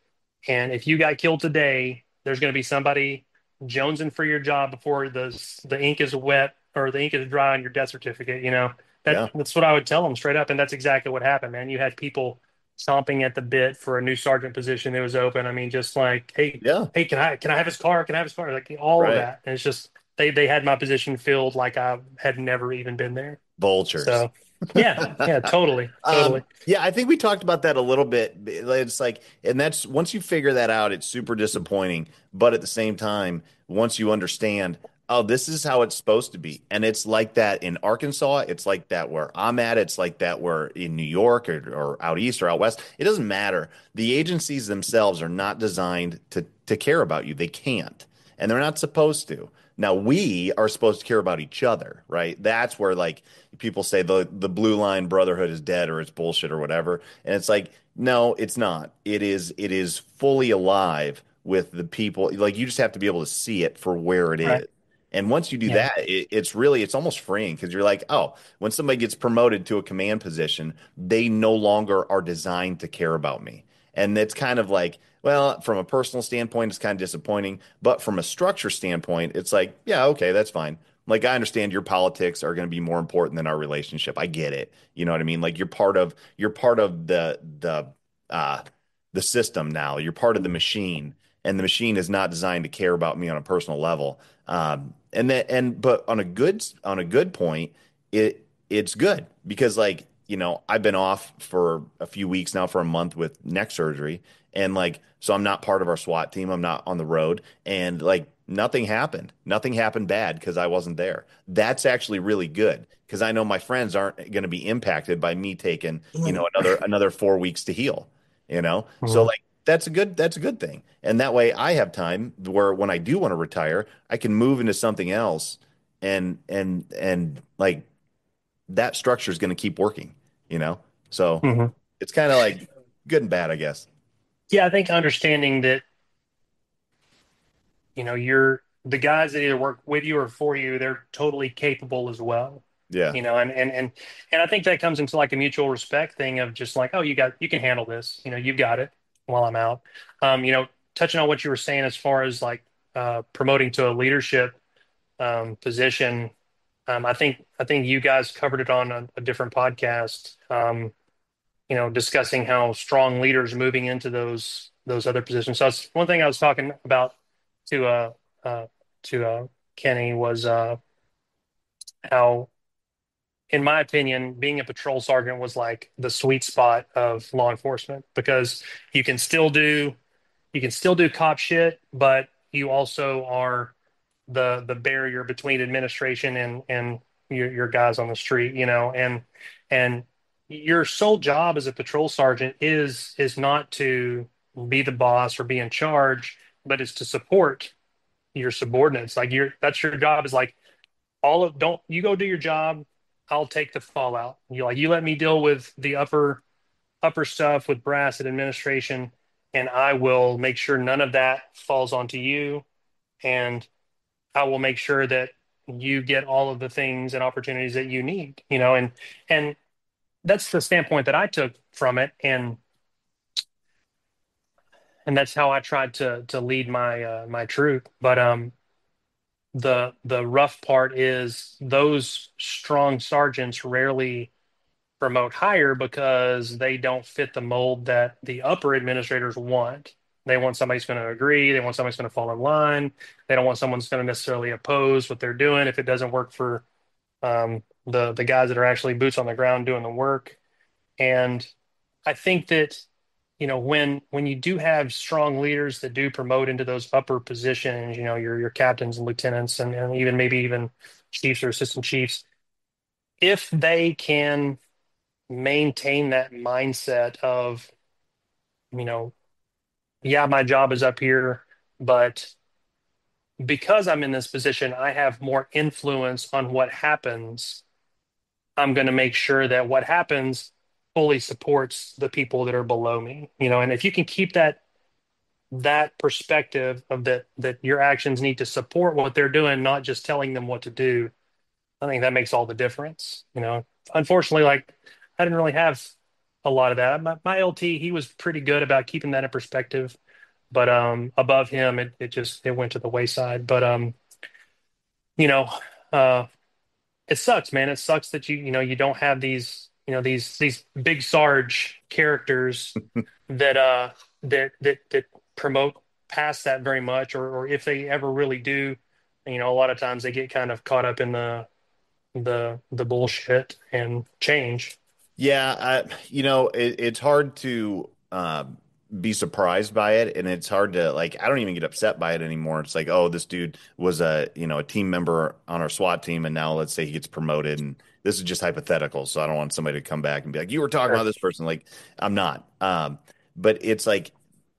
and if you got killed today, there's going to be somebody jonesing for your job before the ink is wet or the ink is dry on your death certificate. Yeah. That's what I would tell them straight up, and that's exactly what happened, man. You had people chomping at the bit for a new sergeant position that was open. I mean, just like, hey, Yeah. hey, can I have his car? Can I have his car? Like all of Right. that, and it's just they had my position filled like I had never even been there. Vultures. So yeah, yeah, totally, totally. Yeah, I think we talked about that a little bit. It's like, and that's once you figure that out, it's super disappointing. But at the same time, once you understand, oh, this is how it's supposed to be. And it's like that in Arkansas. It's like that where I'm at. It's like that where in New York or out east or out west. It doesn't matter. The agencies themselves are not designed to care about you. They can't. And they're not supposed to. Now we are supposed to care about each other, right? That's where like people say the blue line brotherhood is dead or it's bullshit or whatever. And it's like, no, it's not. It is fully alive with the people. Like you just have to be able to see it for where it Right. is. And once you do Yeah. that, it's almost freeing because you're like, oh, when somebody gets promoted to a command position, they no longer are designed to care about me. And it's kind of like, well, from a personal standpoint, it's kind of disappointing. But from a structure standpoint, it's like, yeah, okay, that's fine. Like I understand your politics are going to be more important than our relationship. I get it. You know what I mean? Like you're part of uh the system now. You're part of the machine, and the machine is not designed to care about me on a personal level. But on a good point, it's good because like I've been off for a few weeks now for a month with neck surgery, and like so I'm not part of our SWAT team. I'm not on the road, and like nothing happened bad because I wasn't there. That's actually really good because I know my friends aren't going to be impacted by me taking another 4 weeks to heal. So Mhm. like that's a good thing. And that way I have time where when I do want to retire, I can move into something else and like that structure is going to keep working, you know? So Mhm. it's kind of like good and bad, I guess. Yeah, I think understanding that, you're the guys that either work with you or for you, they're totally capable as well. Yeah. And I think that comes into like a mutual respect thing of just like, oh, you can handle this, you've got it while I'm out. Touching on what you were saying as far as like promoting to a leadership position. I think you guys covered it on a different podcast. Discussing how strong leaders moving into those other positions. So it's one thing I was talking about to uh to Kenny was how, in my opinion, being a patrol sergeant was like the sweet spot of law enforcement because you can still do you can still do cop shit, but you also are the barrier between administration and your guys on the street, and your sole job as a patrol sergeant is not to be the boss or be in charge, but is to support your subordinates. Like that's your job is like all of don't you go do your job, I'll take the fallout. You let me deal with the upper stuff with brass and administration, and I will make sure none of that falls onto you, and I will make sure that you get all of the things and opportunities that you need, and that's the standpoint that I took from it, and that's how I tried to lead my troop. But the rough part is those strong sergeants rarely promote higher because they don't fit the mold that the upper administrators want. They want somebody who's going to agree. They want somebody who's going to fall in line. They don't want someone who's going to necessarily oppose what they're doing if it doesn't work for the guys that are actually boots on the ground doing the work. And I think that when you do have strong leaders that do promote into those upper positions, your captains and lieutenants and even maybe even chiefs or assistant chiefs, if they can maintain that mindset of, you know, yeah, my job is up here, but because I'm in this position, I have more influence on what happens. I'm going to make sure that what happens fully supports the people that are below me, and if you can keep that perspective of that your actions need to support what they're doing, not just telling them what to do, I think that makes all the difference. Unfortunately, like I didn't really have a lot of that. My LT, he was pretty good about keeping that in perspective, but above him, it went to the wayside. But you know, uh, it sucks, man. It sucks that you don't have these big Sarge characters that that promote past that very much, or if they ever really do, a lot of times they get kind of caught up in the bullshit and change. Yeah, it's hard to be surprised by it, and it's hard to like. I don't even get upset by it anymore. It's like, oh, this dude was a team member on our SWAT team, and now let's say he gets promoted, and this is just hypothetical. So I don't want somebody to come back and be like, you were talking about Sure. this person. Like, I'm not. But it's like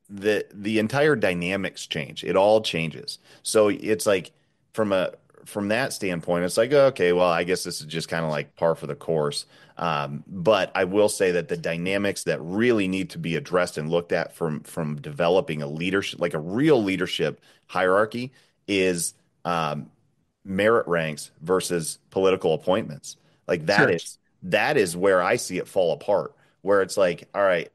the entire dynamics change. It all changes. So it's like from a from that standpoint, it's like, okay, well, I guess this is just kind of like par for the course. But I will say that the dynamics that really need to be addressed and looked at from developing a leadership, like a real leadership hierarchy, is um, merit ranks versus political appointments. Like Sure. that is where I see it fall apart. Where it's like, all right,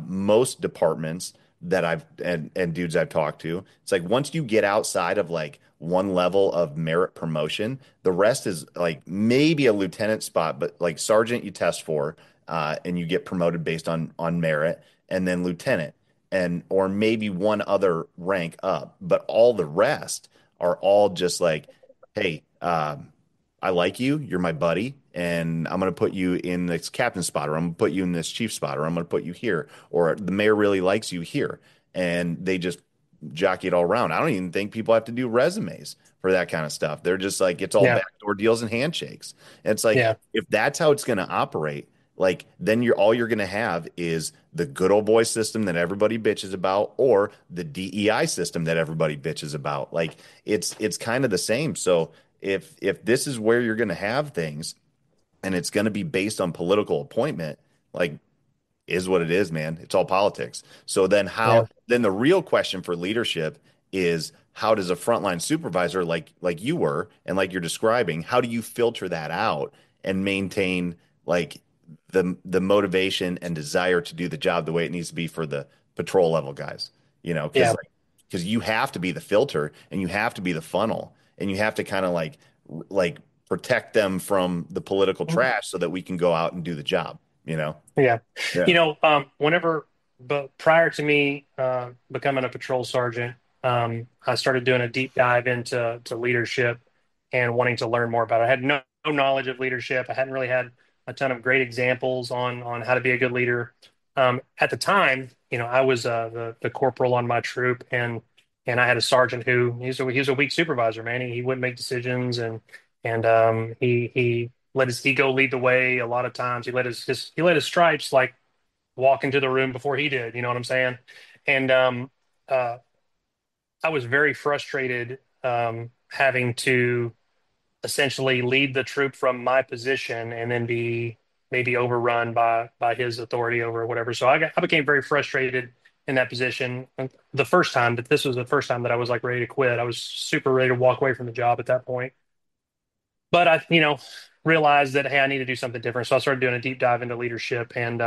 most departments that I've and dudes I've talked to, it's like once you get outside of like one level of merit promotion, the rest is like maybe a lieutenant spot, but like sergeant you test for, and you get promoted based on merit, and then lieutenant, and or maybe one other rank up, but all the rest are all just like, hey, I like you. You're my buddy. And I'm going to put you in this captain spot, or I'm going to put you in this chief spot, or I'm going to put you here, or the mayor really likes you here. And they just jockey it all around. I don't even think people have to do resumes for that kind of stuff. They're just like, it's all Yeah. backdoor deals and handshakes. And it's like, Yeah. if that's how it's going to operate, like then you're going to have is the good old boy system that everybody bitches about, or the DEI system that everybody bitches about. Like it's kind of the same. So if this is where you're going to have things and it's going to be based on political appointment, like is what it is, man. It's all politics. So Yeah. then the real question for leadership is how does a frontline supervisor like you were and like you're describing, how do you filter that out and maintain like the motivation and desire to do the job the way it needs to be for the patrol level guys? Yeah. Because you have to be the filter and you have to be the funnel and you have to kind of like protect them from the political trash so that we can go out and do the job, you know? Yeah. Yeah. But prior to me becoming a patrol sergeant, I started doing a deep dive into leadership and wanting to learn more about it. I had no knowledge of leadership. I hadn't really had a ton of great examples on how to be a good leader. At the time, I was the corporal on my troop, and I had a sergeant who he's a weak supervisor, man. He wouldn't make decisions, and he let his ego lead the way a lot of times. He let his stripes like walk into the room before he did. You know what I'm saying? And uh, I was very frustrated having to essentially lead the troop from my position and then be maybe overrun by his authority over whatever. So I became very frustrated in that position. The first time that this was the first time that I was like ready to quit. I was super ready to walk away from the job at that point. But I realized that hey, I need to do something different. So I started doing a deep dive into leadership, and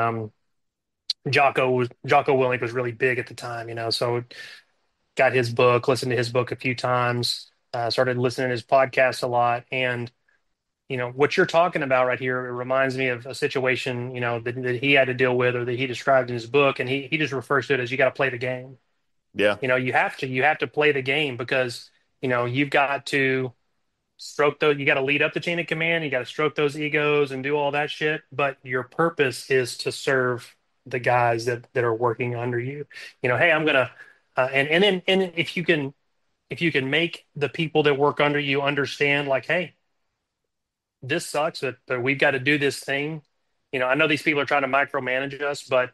Jocko Willink was really big at the time. So got his book, listened to his book a few times, started listening to his podcast a lot, and what you're talking about right here, it reminds me of a situation that he had to deal with or that he described in his book, and he just refers to it as you got to play the game. Yeah. You have to play the game because you've got to you got to lead up the chain of command, you got to stroke those egos and do all that shit, but your purpose is to serve the guys that are working under you. Hey, I'm gonna and if you can make the people that work under you understand, like, hey, this sucks, but we've got to do this thing. I know these people are trying to micromanage us, but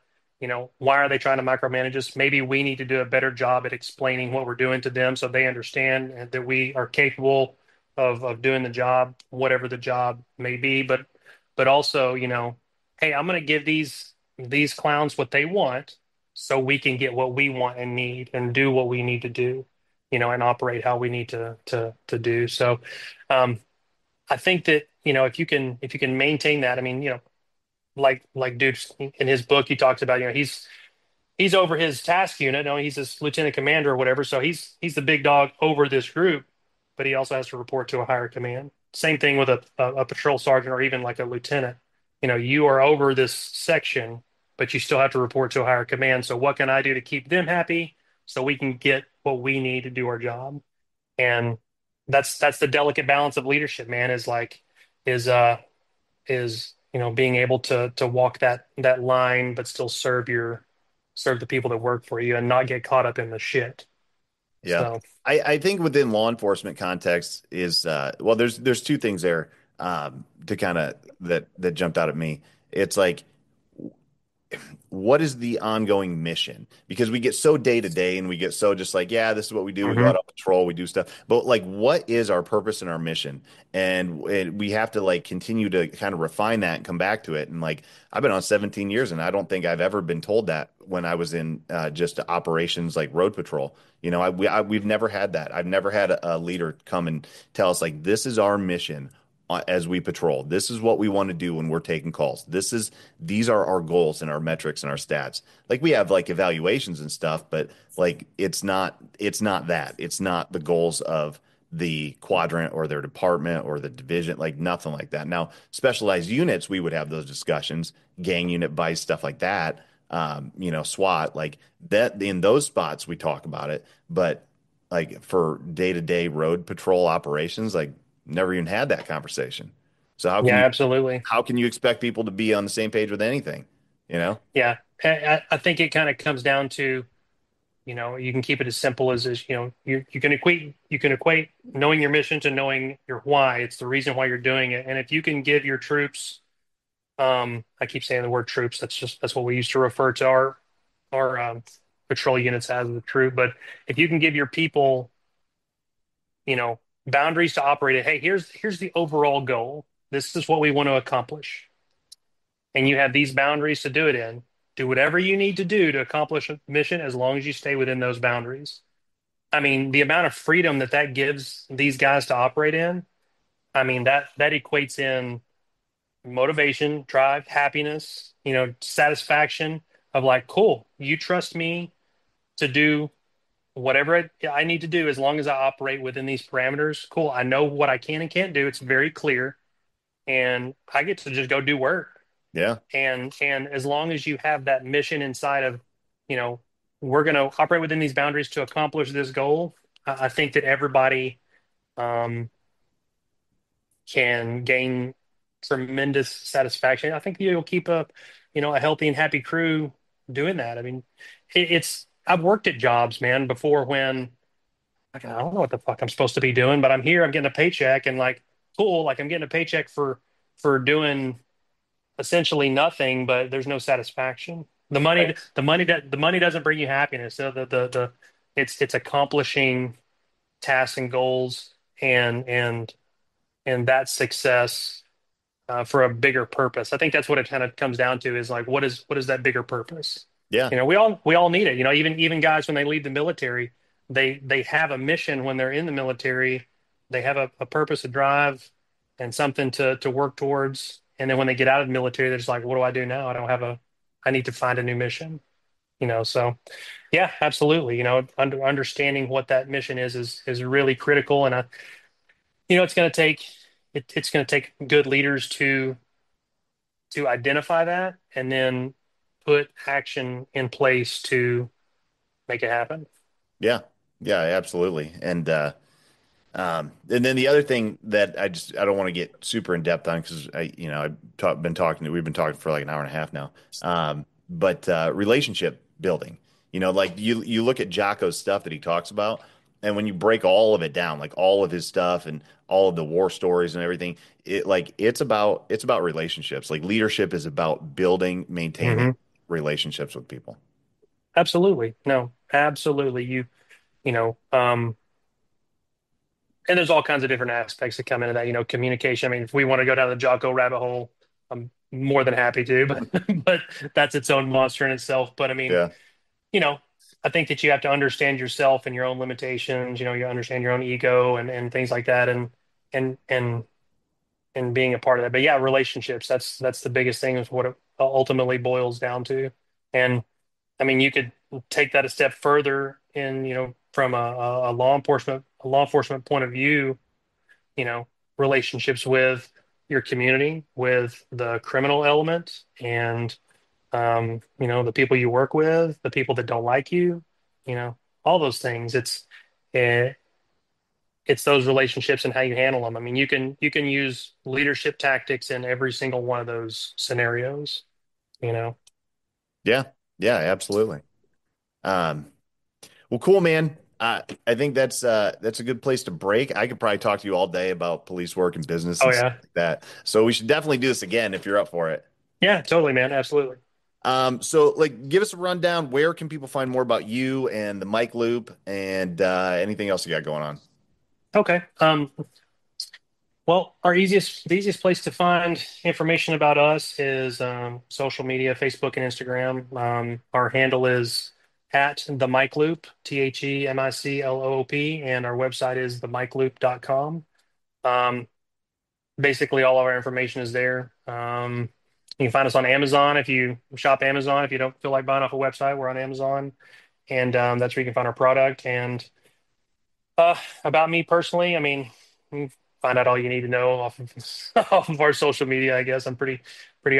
why are they trying to micromanage us? Maybe we need to do a better job at explaining what we're doing to them so they understand and that we are capable of doing the job, whatever the job may be. But also, hey, I'm going to give these clowns what they want so we can get what we want and need and do what we need to do, and operate how we need to do. So, um, I think that if you can maintain that. I mean, like dude in his book he talks about, he's over his task unit. He's this lieutenant commander or whatever, so he's the big dog over this group, but he also has to report to a higher command. Same thing with a patrol sergeant or even like a lieutenant. You are over this section, but you still have to report to a higher command. So what can I do to keep them happy so we can get what we need to do our job? And that's the delicate balance of leadership, man. Is being able to walk that line, but still serve the people that work for you and not get caught up in the shit. Yeah. So I think within law enforcement context is well, there's two things there to kind of that jumped out at me. It's like what is the ongoing mission? Because we get so day to day and we get so just like, yeah, this is what we do. We go mhm. out on patrol, we do stuff. But like, what is our purpose and our mission? And we have to like continue to kind of refine that and come back to it. And like, I've been on 17 years and I don't think I've ever been told that when I was in just operations like road patrol. We've never had that. I've never had a leader come and tell us like, this is our mission as we patrol. This is what we want to do when we're taking calls. These are our goals and our metrics and our stats. Like we have like evaluations and stuff, but like it's not that. It's not the goals of the quadrant or their department or the division, like nothing like that. Now, specialized units, we would have those discussions, gang unit vice, stuff like that. SWAT, like that in those spots we talk about it, but like for day-to-day road patrol operations, like never even had that conversation. So Yeah, absolutely. how can you expect people to be on the same page with anything? You know? Yeah, I think it kind of comes down to you can keep it as simple as you can equate knowing your mission to knowing your why. It's the reason why you're doing it, and if you can give your troops, I keep saying the word troops. That's what we used to refer to our patrol units as the troop. But if you can give your people, boundaries to operate at, hey, here's the overall goal. This is what we want to accomplish, and you have these boundaries to do it in. Do whatever you need to do to accomplish a mission as long as you stay within those boundaries. I mean, the amount of freedom that gives these guys to operate in, I mean, that equates in motivation, drive, happiness, satisfaction of like, cool, you trust me to do whatever I need to do, as long as I operate within these parameters, cool. I know what I can and can't do. It's very clear, and I get to just go do work. Yeah. And as long as you have that mission inside of, you know, we're going to operate within these boundaries to accomplish this goal, I think that everybody um, can gain tremendous satisfaction. I think you'll keep a healthy and happy crew doing that. I mean, it's I've worked at jobs, man, before when like, I don't know what the fuck I'm supposed to be doing, but I'm here, I'm getting a paycheck, and like, cool, like I'm getting a paycheck for doing essentially nothing, but there's no satisfaction. Right. The money doesn't bring you happiness. The it's accomplishing tasks and goals and that success for a bigger purpose. I think that's what it kind of comes down to is like what is that bigger purpose? Yeah. We all need it. Even guys when they leave the military, they have a mission when they're in the military. They have a purpose, a drive, and something to work towards. And then when they get out of the military, they're just like, what do I do now? I need to find a new mission. So yeah, absolutely. Understanding what that mission is really critical. And it's going to take it's going to take good leaders to identify that and then put action in place to make it happen. Yeah. Yeah, absolutely. And then the other thing that I don't want to get super in depth on because we've been talking for like an hour and a half now. But relationship building, like you look at Jocko's stuff that he talks about, and when you break all of it down, like all of his stuff and all of the war stories and everything, it's about relationships. Like leadership is about building, maintaining Hmm. relationships with people. Absolutely. No, absolutely. You know, and there's all kinds of different aspects that come into that, communication. I mean, if we want to go down the Jocko rabbit hole, I'm more than happy to, but but that's its own monster in itself. But I mean, Yeah. you know, I think that you have to understand yourself and your own limitations, you understand your own ego and things like that and and and being a part of that. But yeah, relationships, that's the biggest thing is what it ultimately boils down to. And I mean, you could take that a step further in, from a law enforcement point of view, you know, relationships with your community, with the criminal element, and the people you work with, the people that don't like you, you know, all those things. Eh, it's those relationships and how you handle them. I mean, you can use leadership tactics in every single one of those scenarios, you know. Yeah. Yeah, absolutely. Um, Well, cool, man. I think that's a good place to break. I could probably talk to you all day about police work and business Oh and stuff yeah. like that. So we should definitely do this again if you're up for it. Yeah, totally, man. Absolutely. So like give us a rundown. Where can people find more about you and the Mike Loop and anything else you got going on? Okay. Well, the easiest place to find information about us is social media, Facebook and Instagram. Our handle is at the Mike Loop, TheMicLoop, and our website is themikeloop.com. Um, Basically, all of our information is there. You can find us on Amazon if you shop Amazon. If you don't feel like buying off a website, we're on Amazon, and that's where you can find our product. And about me personally, I mean, you can find out all you need to know off of off of our social media. I guess I'm pretty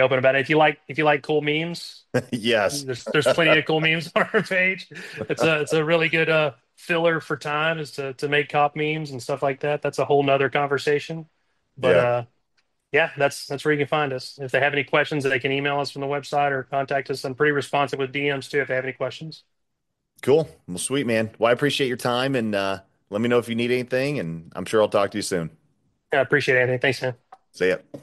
open about it. If you like cool memes, Yes. there's plenty of cool memes on our page. It's a really good filler for time is to make cop memes and stuff like that. That's a whole nother conversation. But Yeah. yeah, that's where you can find us. If they have any questions, they can email us from the website or contact us. I'm pretty responsive with DMs too if they have any questions. Cool. Well, sweet, man. Well, I appreciate your time and let me know if you need anything, and I'm sure I'll talk to you soon. I appreciate it, Anthony. Thanks, man. See ya.